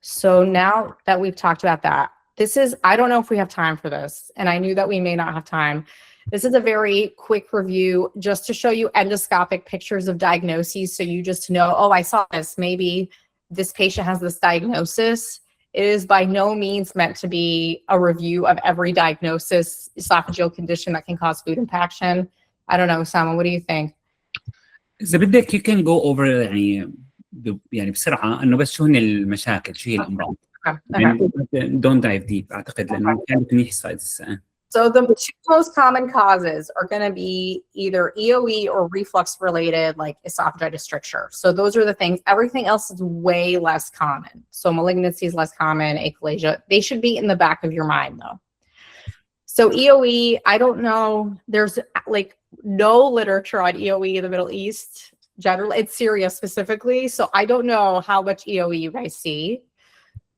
So now that we've talked about that, I don't know if we have time for this, and I knew that we may not have time. This is a very quick review just to show you endoscopic pictures of diagnoses. So you just know, oh, I saw this. Maybe this patient has this diagnosis. It is by no means meant to be a review of every diagnosis, esophageal condition that can cause food impaction. I don't know, Osama, what do you think? اذا بدك you can go over يعني بسرعه انه بس شو هن المشاكل، شو هي الامراض. يعني don't dive deep اعتقد لانه كانت منيح السلايدز. So the two most common causes are going to be either EOE or reflux related, like esophagitis stricture. So those are the things. Everything else is way less common. So malignancy is less common, achalasia. They should be in the back of your mind though. So EOE, I don't know. There's like no literature on EOE in the Middle East. Generally, it's Syria specifically. So I don't know how much EOE you guys see.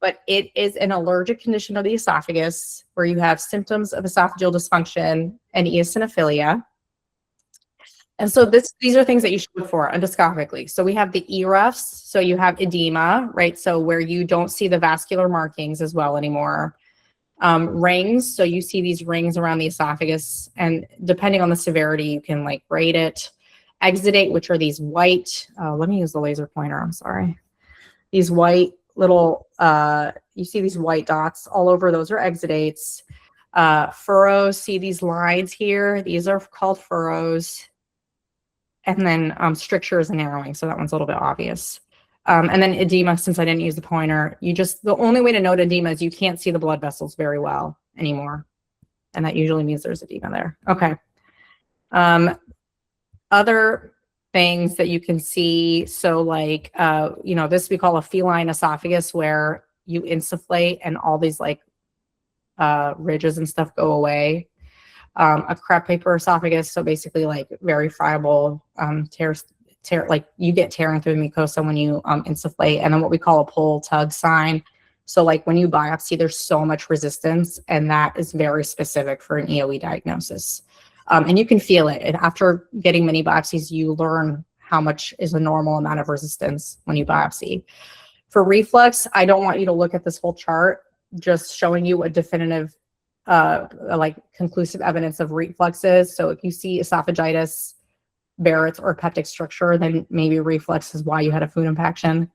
But it is an allergic condition of the esophagus where you have symptoms of esophageal dysfunction and eosinophilia. And so these are things that you should look for endoscopically. So we have the ERUFs. So you have edema, right? So where you don't see the vascular markings as well anymore. Rings. So you see these rings around the esophagus, and depending on the severity, you can like grade it. Exudate, which are these white, let me use the laser pointer. I'm sorry. These white little, you see these white dots all over, those are exudates. Furrows, see these lines here, these are called furrows. And then strictures and narrowing, so that one's a little bit obvious. And then edema, since I didn't use the pointer, the only way to note edema is you can't see the blood vessels very well anymore. And that usually means there's edema there. Okay. Other things that you can see. So like, this we call a feline esophagus, where you insufflate and all these like ridges and stuff go away. A crepe paper esophagus. So basically like very friable like you get tearing through the mucosa when you insufflate. And then what we call a pull tug sign. So like when you biopsy, there's so much resistance, and that is very specific for an EOE diagnosis. And you can feel it. And after getting many biopsies, you learn how much is a normal amount of resistance when you biopsy. For reflux, I don't want you to look at this whole chart, just showing you a definitive, like conclusive evidence of reflux is. So if you see esophagitis, Barrett's, or peptic stricture, then maybe reflux is why you had a food impaction.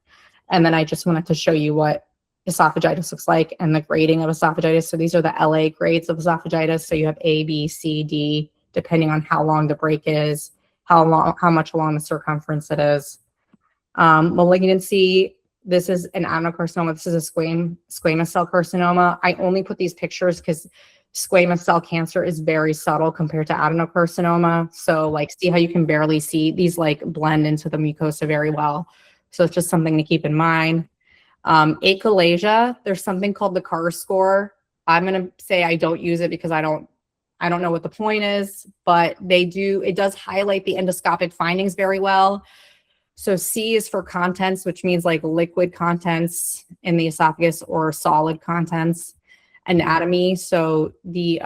And then I just wanted to show you what esophagitis looks like and the grading of esophagitis. So these are the LA grades of esophagitis. So you have A, B, C, D, depending on how long the break is, how much along the circumference it is. Malignancy, this is an adenocarcinoma. This is a squamous cell carcinoma. I only put these pictures because squamous cell cancer is very subtle compared to adenocarcinoma. So like, see how you can barely see these like blend into the mucosa very well. So it's just something to keep in mind. Achalasia, there's something called the CAR score. I'm going to say I don't use it because I don't know what the point is, but it does highlight the endoscopic findings very well. So C is for contents, which means like liquid contents in the esophagus or solid contents. Anatomy, so the,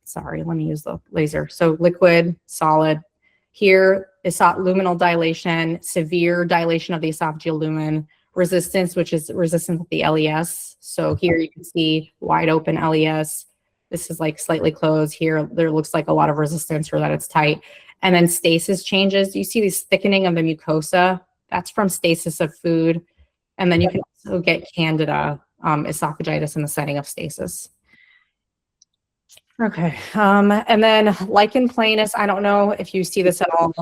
sorry, let me use the laser. So liquid, solid. Here is luminal dilation, severe dilation of the esophageal lumen. Resistance, which is resistance with the LES. So here you can see wide open LES. This is like slightly closed. Here, there looks like a lot of resistance or that it's tight. And then stasis changes. You see this thickening of the mucosa. That's from stasis of food. And then you can also get candida esophagitis in the setting of stasis. Okay. And then lichen planus, I don't know if you see this at all.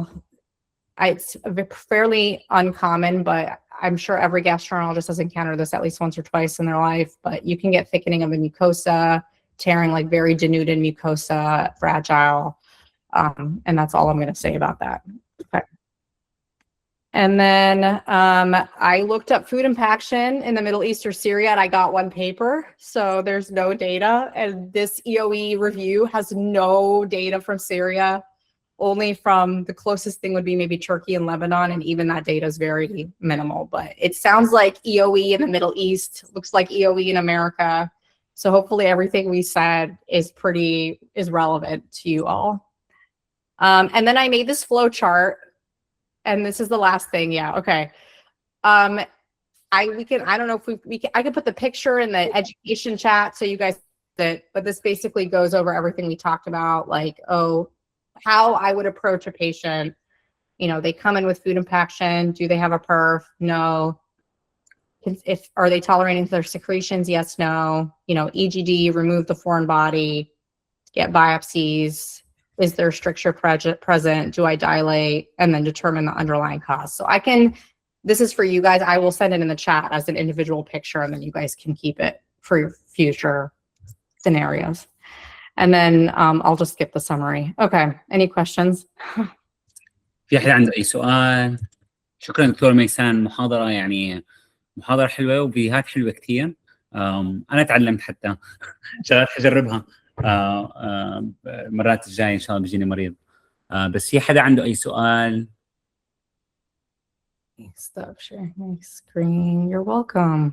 It's fairly uncommon, but I'm sure every gastroenterologist has encountered this at least once or twice in their life. But you can get thickening of the mucosa, tearing, like very denuded mucosa, fragile. And that's all I'm going to say about that. Okay. And then I looked up food impaction in the Middle East or Syria, and I got one paper. So there's no data. And this EOE review has no data from Syria, only from the closest thing would be maybe Turkey and Lebanon. And even that data is very minimal. But it sounds like EOE in the Middle East looks like EOE in America. So hopefully everything we said is relevant to you all. And then I made this flow chart. And this is the last thing. Yeah. Okay. I don't know if I could put the picture in the education chat so you guys but this basically goes over everything we talked about, like, how I would approach a patient. They come in with food impaction. Do they have a perf? No. are they tolerating their secretions? Yes, no. EGD, remove the foreign body, get biopsies. Is there stricture present? Do I dilate? And then determine the underlying cause. So this is for you guys. I will send it in the chat as an individual picture, and then you guys can keep it for your future scenarios. And then I'll just skip the summary. Okay, any questions? في أحد عنده أي سؤال؟ شكرا دكتور ميسان، محاضرة حلوة وفيديوهات حلوة كثير. أنا تعلمت حتى شغلات حجربها المرات الجاية إن شاء الله بيجيني مريض. بس في حدا عنده أي سؤال؟ Stop sharing my screen. You're welcome.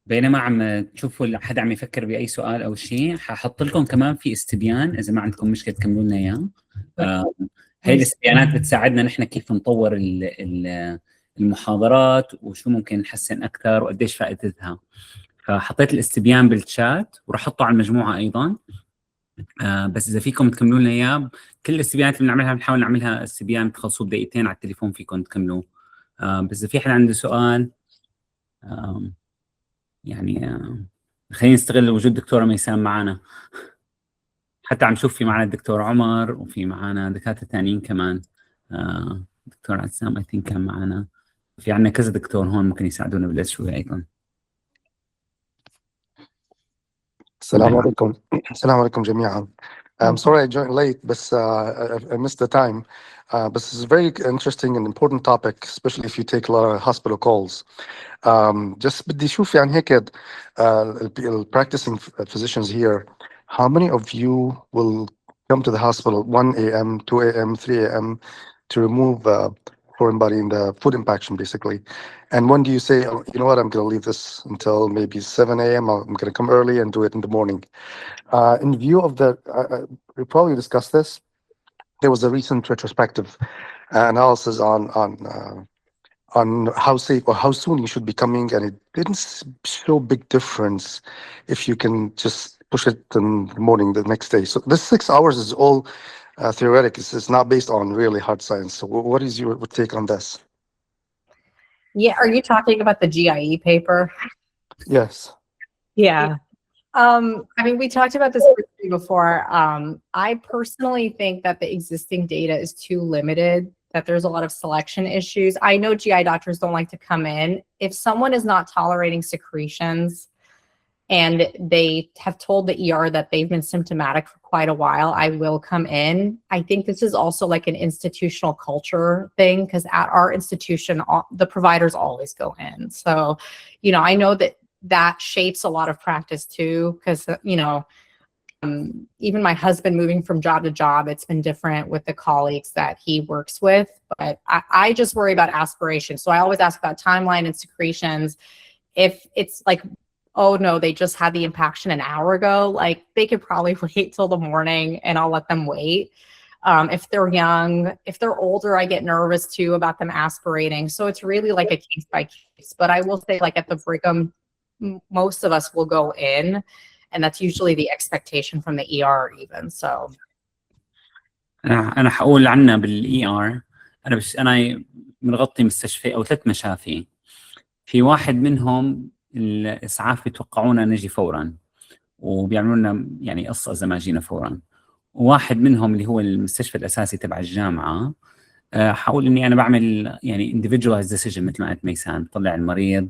بينما عم تشوفوا حدا عم يفكر بأي سؤال أو شيء، ححط لكم كمان في استبيان إذا ما عندكم مشكلة تكملوا لنا إياه. هاي الاستبيانات بتساعدنا نحن كيف نطور المحاضرات وشو ممكن نحسن أكثر وقديش فائدتها. فحطيت الاستبيان بالشات وراح أحطه على المجموعة أيضا. بس إذا فيكم تكملوا لنا إياه، كل الاستبيانات اللي بنعملها بنحاول نعملها استبيان تخلصوا بدقيقتين على التليفون فيكم تكملوه. بس إذا في حدا عنده سؤال خلينا نستغل وجود دكتورة ميسان معنا. حتى عم شوف في معنا الدكتور عمر وفي معنا دكاترة ثانيين كمان. دكتور عسام I think كان معنا. في عنا كذا دكتور هون ممكن يساعدونا بالأسئلة أيضا. السلام عليكم. السلام عليكم جميعا. I'm sorry I joined late, but I missed the time. But it's a very interesting and important topic, especially if you take a lot of hospital calls. Just بدي شوف يعني هيك practicing physicians here, how many of you will come to the hospital 1 a.m., 2 a.m., 3 a.m. to remove foreign body in the food impaction, basically? And when do you say, oh, you know what, I'm going to leave this until maybe 7 a.m. I'm going to come early and do it in the morning? In view of the, we probably discussed this. There was a recent retrospective analysis on how safe or how soon you should be coming, and it didn't show big difference if you can just push it in the morning the next day. So this 6 hours is all theoretic. It's not based on really hard science. So what is your take on this? Yeah, are you talking about the GIE paper? Yes. Yeah. I mean, we talked about this briefly before. I personally think that the existing data is too limited, that there's a lot of selection issues. I know GI doctors don't like to come in. If someone is not tolerating secretions and they have told the ER that they've been symptomatic for quite a while, I will come in. I think this is also like an institutional culture thing, because at our institution, the providers always go in. So, I know that shapes a lot of practice too, because, even my husband moving from job to job, it's been different with the colleagues that he works with. But I just worry about aspiration. So I always ask about timeline and secretions. If it's like, oh no, they just had the impaction an hour ago, like they could probably wait till the morning and I'll let them wait. If they're young, if they're older, I get nervous too about them aspirating. So it's really like a case by case. But I will say, like at the Brigham, most of us will go in, and that's usually the expectation from the ER even. So أنا حقول عنا بالER. أنا بنغطي مستشفى أو 3 مشافي. في واحد منهم الإسعاف بيتوقعونا نجي فورا وبيعملوا لنا يعني قصة إذا ما جينا فورا. وواحد منهم اللي هو المستشفى الأساسي تبع الجامعة، حقول إني أنا بعمل يعني individualized decision مثل ما قلت ميسان. بطلع المريض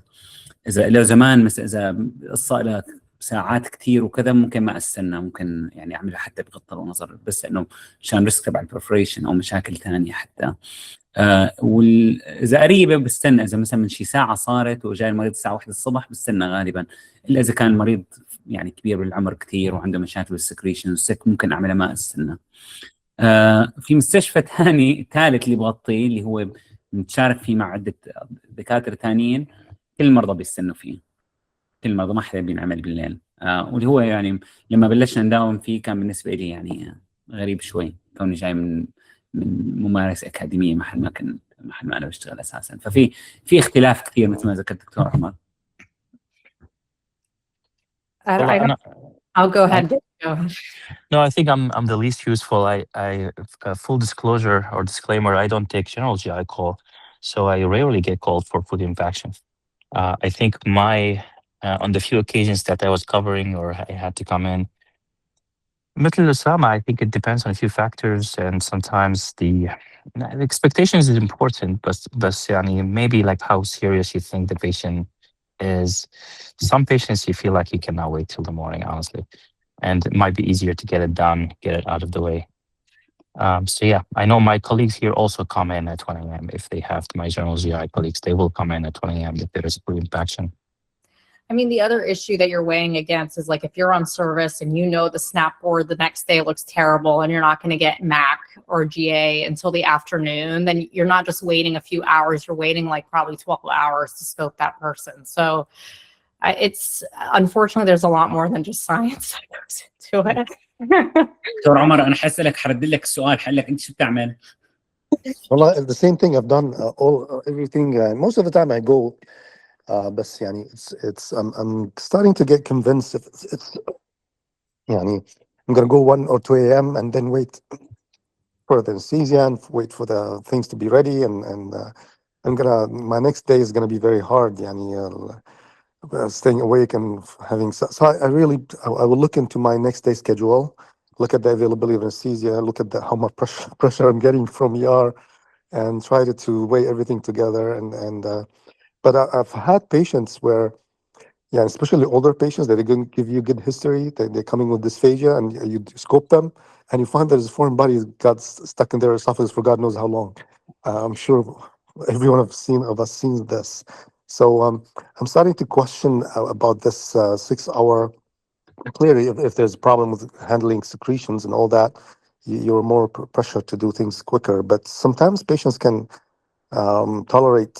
إذا له زمان إذا قصة له ساعات كتير وكذا ممكن ما استنى، ممكن يعني اعملها حتى بغض النظر، بس انه مشان ريسك تبع البرفوريشن او مشاكل ثانيه حتى. واذا قريبه بستنى، اذا مثلا من شي ساعه صارت وجاي المريض الساعه 1 الصبح بستنى غالبا، الا اذا كان المريض يعني كبير بالعمر كثير وعنده مشاكل بالسكريشن والسك ممكن اعملها ما استنى. في مستشفى ثالث اللي بغطيه اللي هو متشارك فيه مع عده دكاتره ثانيين، كل المرضى بيستنوا فيه، كل المرضى ما حدا بينعمل بالليل. واللي هو يعني لما بلشنا نداوم فيه كان بالنسبه لي يعني غريب شوي، كوني جاي من ممارسه اكاديميه محل ما انا بشتغل اساسا. ففي اختلاف كثير مثل ما ذكرت دكتور عمر. I'll go ahead. No, I think I'm the least useful. I full disclosure or disclaimer, I don't take general GI call, so I rarely get called for food infections. I think on the few occasions that I was covering or I had to come in, مثل الأسامة, I think it depends on a few factors, and sometimes the expectations is important, but يعني maybe like how serious you think the patient is. Some patients you feel like you cannot wait till the morning, honestly, and it might be easier to get it done, get it out of the way. So yeah, I know my colleagues here also come in at 1 a.m. if they have my general GI colleagues, they will come in at 1 a.m. if there is a food impaction. I mean, the other issue that you're weighing against is like if you're on service and you know the snap board the next day looks terrible and you're not going to get MAC or GA until the afternoon, then you're not just waiting a few hours, you're waiting like probably 12 hours to scope that person. So it's unfortunately there's a lot more than just science that goes into it. دكتور عمر انا حاسالك حرد لك السؤال حقول انت شو بتعمل؟ Well, the same thing I've done everything. Most of the time I go, but يعني I'm starting to get convinced if it's يعني I'm gonna go 1 or 2 a.m. and then wait for the anesthesia and wait for the things to be ready, and my next day is gonna be very hard. يعني staying awake and having so I will look into my next day schedule, look at the availability of anesthesia, look at how much pressure I'm getting from ER, and try to weigh everything together. But I've had patients where, yeah, especially older patients, that they're going to give you good history. They're coming with dysphagia, and you scope them, and you find that his foreign body got stuck in their esophagus for God knows how long. I'm sure every one of us seen this. So I'm starting to question about this 6-hour. Clearly, if there's a problem with handling secretions and all that, you're more pressure to do things quicker. But sometimes patients can tolerate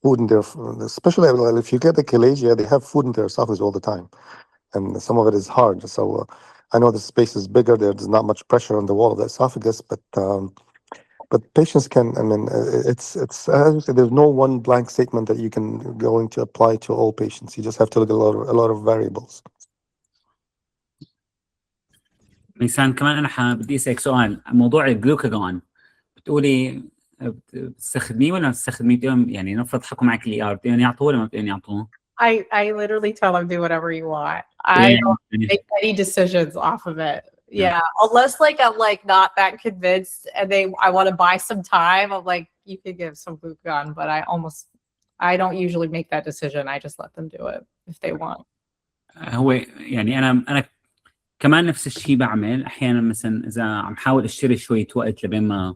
food in their, especially if you get the chalagia, they have food in their esophagus all the time, and some of it is hard. So I know the space is bigger, there's not much pressure on the wall of the esophagus, but patients can, I mean, it's as I said, there's no one blank statement that you can go into apply to all patients. You just have to look at a lot of variables. ميسان كمان انا بدي اسالك سؤال موضوع الجلوكاجون، بتقولي بتستخدميه ولا ما بتستخدميه؟ يعني نفرض حكوا معك الاي ار، بدهم يعطوه ولا ما بدهم يعطوه؟ I literally tell them do whatever you want. I don't make any decisions off of it. Yeah, unless like I'm like not that convinced and I want to buy some time. I'm like, you could give some glucagon, but I don't usually make that decision. I just let them do it if they want. هو يعني انا كمان نفس الشيء بعمل احيانا، مثلا اذا عم حاول اشتري شويه وقت لبين ما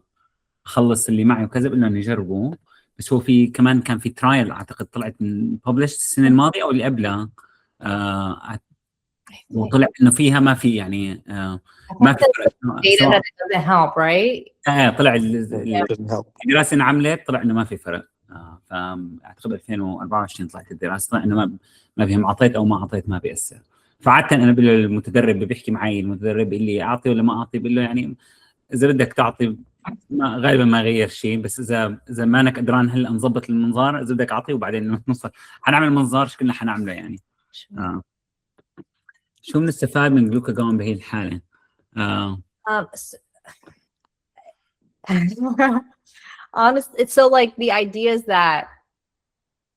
اخلص اللي معي وكذا بقول لهم يجربوا. بس هو في كمان كان في ترايل اعتقد طلعت من ببلش السنه الماضيه او اللي قبلها، وطلع انه فيها ما في يعني ما في فرق. Data that it doesn't help, right? طلع الدراسه انعملت طلع انه ما في فرق. فاعتقد 2024 طلعت الدراسه طلع انه ما بهم اعطيت او ما اعطيت ما بيأثر. فعادة انا بقول للمتدرب اللي بيحكي معي، المتدرب اللي اعطي ولا ما اعطي، بقول له يعني اذا بدك تعطي غالبا ما غير شيء، بس اذا ما انك قدران هلا نظبط المنظار، اذا بدك اعطيه وبعدين نوصل حنعمل منظار شكلنا حنعمله يعني. شو بنستفاد من جلوكاجون بهي الحاله؟ Honestly, so like the idea is that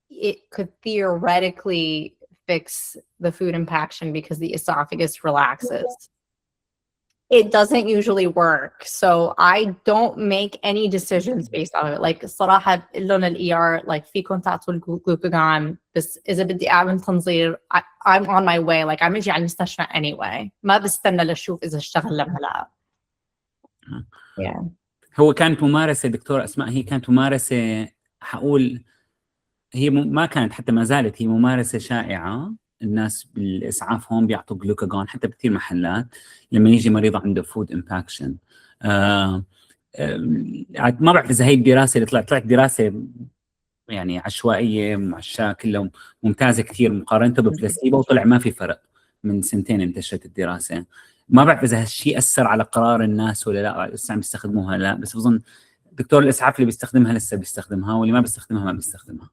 it could theoretically fix the food impaction because the esophagus relaxes. It doesn't usually work. So I don't make any decisions based on it. Like صراحة لون الER like فيكم تعطوا الجلوكاجون بس إذا بدي أعمل تنظير I'm on my way. Like I'm اجي على المستشفى anyway. ما بستنى لأشوف إذا اشتغل ولا لا. Yeah. هو كانت ممارسة دكتور أسماء، هي كانت ممارسة حقول هي ما كانت حتى ما زالت هي ممارسة شائعة. الناس بالإسعاف هون بيعطوا جلوكاجون حتى بكثير محلات لما يجي مريض عنده فود امباكشن. ما بعرف إذا هي الدراسة اللي طلعت دراسة يعني عشوائية معشاة كلها ممتازة كثير مقارنة ببلاسيبو، وطلع ما في فرق. من سنتين انتشرت الدراسة. ما بعرف إذا هالشيء أثر على قرار الناس ولا لا، لسه عم يستخدموها لا، بس بظن دكتور الإسعاف اللي بيستخدمها لسه بيستخدمها، واللي ما بيستخدمها ما بيستخدمها.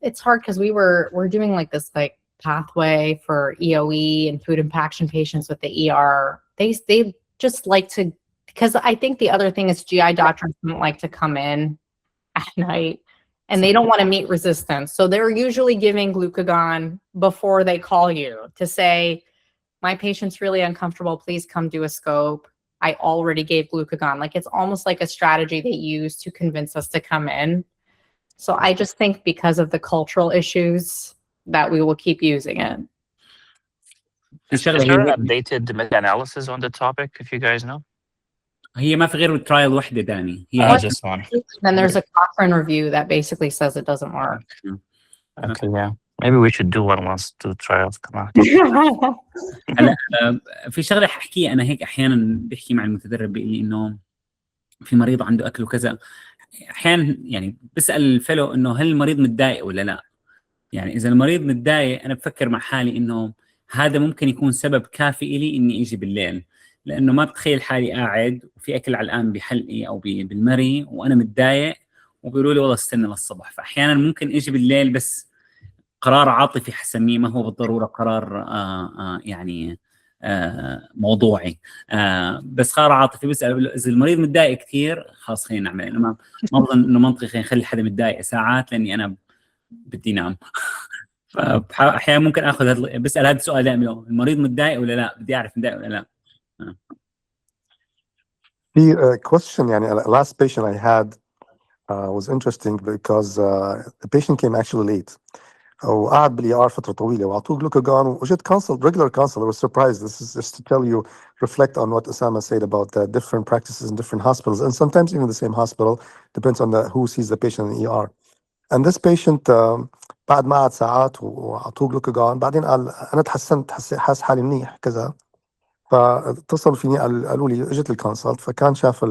It's hard because we're doing like this like pathway for EOE and food impaction patients with the ER. They just like to, because I think the other thing is GI doctors don't like to come in at night and they don't want to meet resistance. So they're usually giving glucagon before they call you to say, my patient's really uncomfortable, please come do a scope. I already gave glucagon. Like, it's almost like a strategy they use to convince us to come in. So I just think because of the cultural issues that we will keep using it. Is there an updated meta-analysis on the topic, if you guys know? هي ما في غير ترايل واحدة داني. هي Just one. Then there's a Cochrane review that basically says it doesn't work. Okay, yeah. Maybe we should do one once to try out. Come on. هلا في شغله ححكيها انا هيك احيانا بحكي مع المتدرب بيقول لي انه في مريض عنده اكل وكذا، احيانا يعني بسال الفلو انه هل المريض متضايق ولا لا. يعني اذا المريض متضايق انا بفكر مع حالي انه هذا ممكن يكون سبب كافي لي اني اجي بالليل، لانه ما بتخيل حالي قاعد وفي اكل علقان بحلقي او بالمري وانا متضايق وبيقولوا لي والله استنى للصبح. فاحيانا ممكن اجي بالليل بس قرار عاطفي حسميه، ما هو بالضروره قرار يعني موضوعي، بس قرار عاطفي. بس اذا المريض متضايق كثير خلاص خلينا نعمل. انا ما بظن انه منطقي خلينا نخلي حدا متضايق ساعات لاني انا بدي نام. فاحيانا ممكن اخذ بسال هذا السؤال دائما، المريض متضايق ولا لا؟ بدي اعرف متضايق ولا لا. The question يعني last patient I had was interesting because the patient came actually late. وقعد بالاي ار فتره طويله واعطوه جلوكاجون واجت كونسل regular consult. I was surprised. This is just to tell you, reflect on what Osama said about the different practices in different hospitals, and sometimes even the same hospital depends on who sees the patient in the ER. And this patient بعد ما قعد ساعات واعطوه جلوكاجون بعدين قال انا تحسنت، حاسس حالي منيح كذا. فاتصلوا فيني قالوا لي اجت الكونسلت، فكان شاف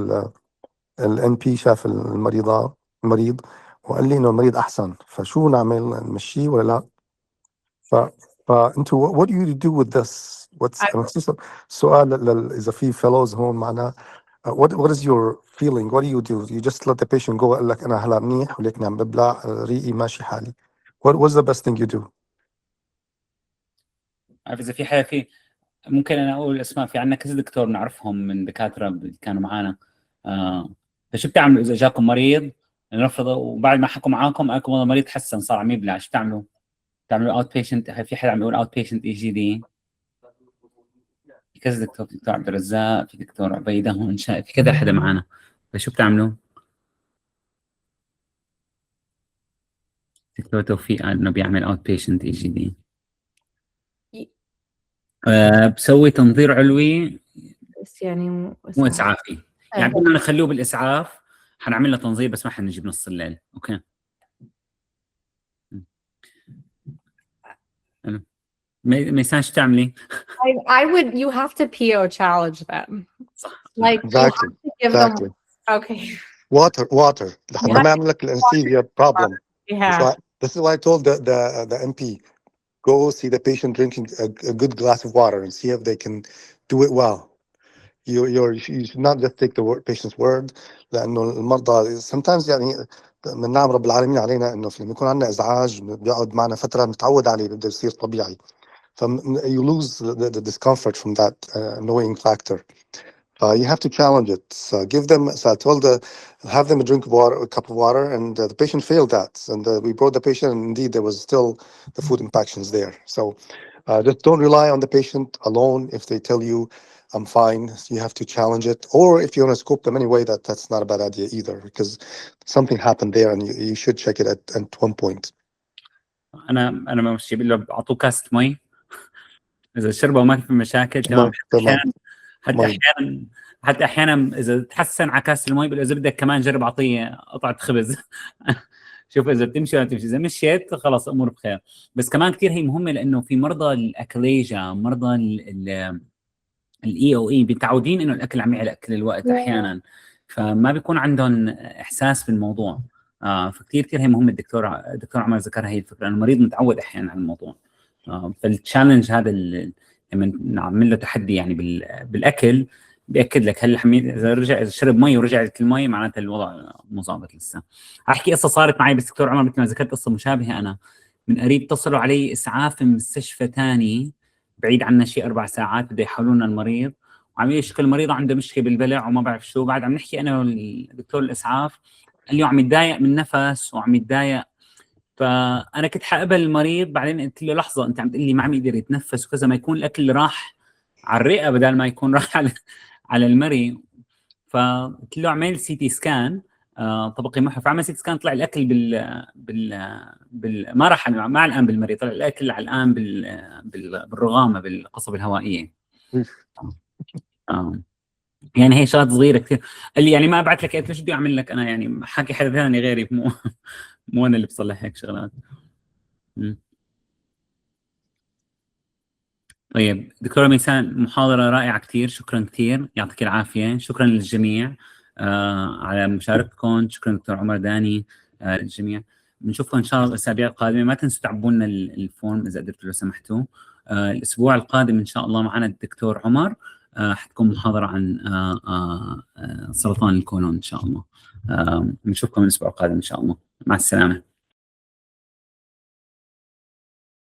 الان بي، شاف المريض وقال لي انه المريض احسن، فشو نعمل نمشيه ولا لا؟ فانتوا what do you do with this؟ خصوصا سؤال اذا في fellows هون معنا. what is your feeling؟ what do you do؟ you just let the patient go وقال لك انا هلا منيح ولكن عم ببلع ريقي ماشي حالي. what's the best thing you do؟ عارف اذا في حدا في ممكن انا اقول اسماء، في عندنا كذا دكتور نعرفهم من دكاتره كانوا معنا. فشو بتعملوا اذا جاكم مريض نرفض وبعد ما حكوا معاكم قالكم والله المريض تحسن صار عم يبلع، شو بتعملوا؟ اوت بيشنت؟ في حدا عم يقول اوت بيشنت اي جي دي؟ في كذا دكتور عبد الرزاق، في دكتور عبيده هون، في كذا حدا معنا. فشو بتعملوا؟ دكتور توفيق قال انه بيعمل اوت بيشنت اي جي دي. بسوي تنظير علوي بس يعني مو اسعافي. يعني بدنا نخلوه بالاسعاف، حنعمل له تنظير بس ما حنجي بنص الليل. اوكي. ميسان شو تعملي؟ I would, you have to PO challenge them. صح. Like exactly. you have to give exactly. them, okay. water لحتى ما يعمل لك الانستيزيا problem. Yeah. This is why I told the MP, go see the patient drinking a good glass of water and see if they can do it well. You should not just take the patient's word. لأنه المرضى sometimes يعني من نعم رب العالمين علينا إنه لما يكون عندنا إزعاج بيقعد معنا فترة نتعود عليه بده يصير طبيعي. You lose the discomfort from that annoying factor. You have to challenge it. So give them. So I told have them drink a cup of water, and the patient failed that. And we brought the patient, and indeed there was still the food impactions there. So just don't rely on the patient alone. If they tell you I'm fine, you have to challenge it. Or if you want to scope them anyway, that's not a bad idea either, because something happened there, and you should check it at one point. أنا ما مش بقول له أعطوه كاسة مي، إذا شربوا ما في مشاكل تمام. حتى أحيانا إذا تحسن على كاسة المي بقول إذا بدك كمان جرب أعطيه قطعة خبز. شوف إذا بتمشي ولا تمشي، إذا مشيت خلاص أمور بخير. بس كمان كثير هي مهمة لأنه في مرضى الأكليجا، مرضى الاي او اي متعودين انه الاكل عم يعلق كل الوقت احيانا، فما بيكون عندهم احساس بالموضوع. فكثير هي مهمه. الدكتور عمر ذكر هي الفكره، انه المريض متعود احيانا على الموضوع. فالتشالنج هذا لما نعمل له تحدي يعني بالاكل بياكد لك هل اذا شرب مي ورجع لك المي معناتها الوضع مو ظابط لسه. احكي قصه صارت معي بس دكتور عمر مثل ما ذكرت قصه مشابهه. انا من قريب اتصلوا علي اسعاف من مستشفى ثاني بعيد عنا شيء 4 ساعات، بده يحولوا لنا المريض وعم يشكي المريض عنده مشكله بالبلع وما بعرف شو. بعد عم نحكي انا والدكتور الاسعاف قال لي عم يتضايق من نفس وعم يتضايق. فانا كنت حقبل المريض، بعدين قلت له لحظه، انت عم تقول لي ما عم يقدر يتنفس وكذا، ما يكون الاكل راح على الرئه بدل ما يكون راح على المري. فقلت له اعمل سي تي سكان طبقي محور. فعمل سي تي سكان، طلع الاكل ما راح مع الان بالمري، طلع الاكل على الان بالرغامه بالقصبه الهوائيه. يعني هي شغلات صغيره كثير. قال لي يعني ما ابعث لك، قلت له شو بدي اعمل لك انا، يعني حكي حدا ثاني غيري، مو انا اللي بصلح هيك شغلات. طيب دكتورة ميسان، محاضرة رائعة كثير، شكرا كثير، يعطيك العافية. شكرا للجميع على مشاركتكم. شكرا دكتور عمر داني للجميع. بنشوفكم ان شاء الله الاسابيع القادمة. ما تنسوا تعبوا لنا الفورم اذا قدرتوا لو سمحتوا. الاسبوع القادم ان شاء الله معنا الدكتور عمر، حتكون محاضرة عن سرطان الكولون ان شاء الله. بنشوفكم الاسبوع القادم ان شاء الله. مع السلامة.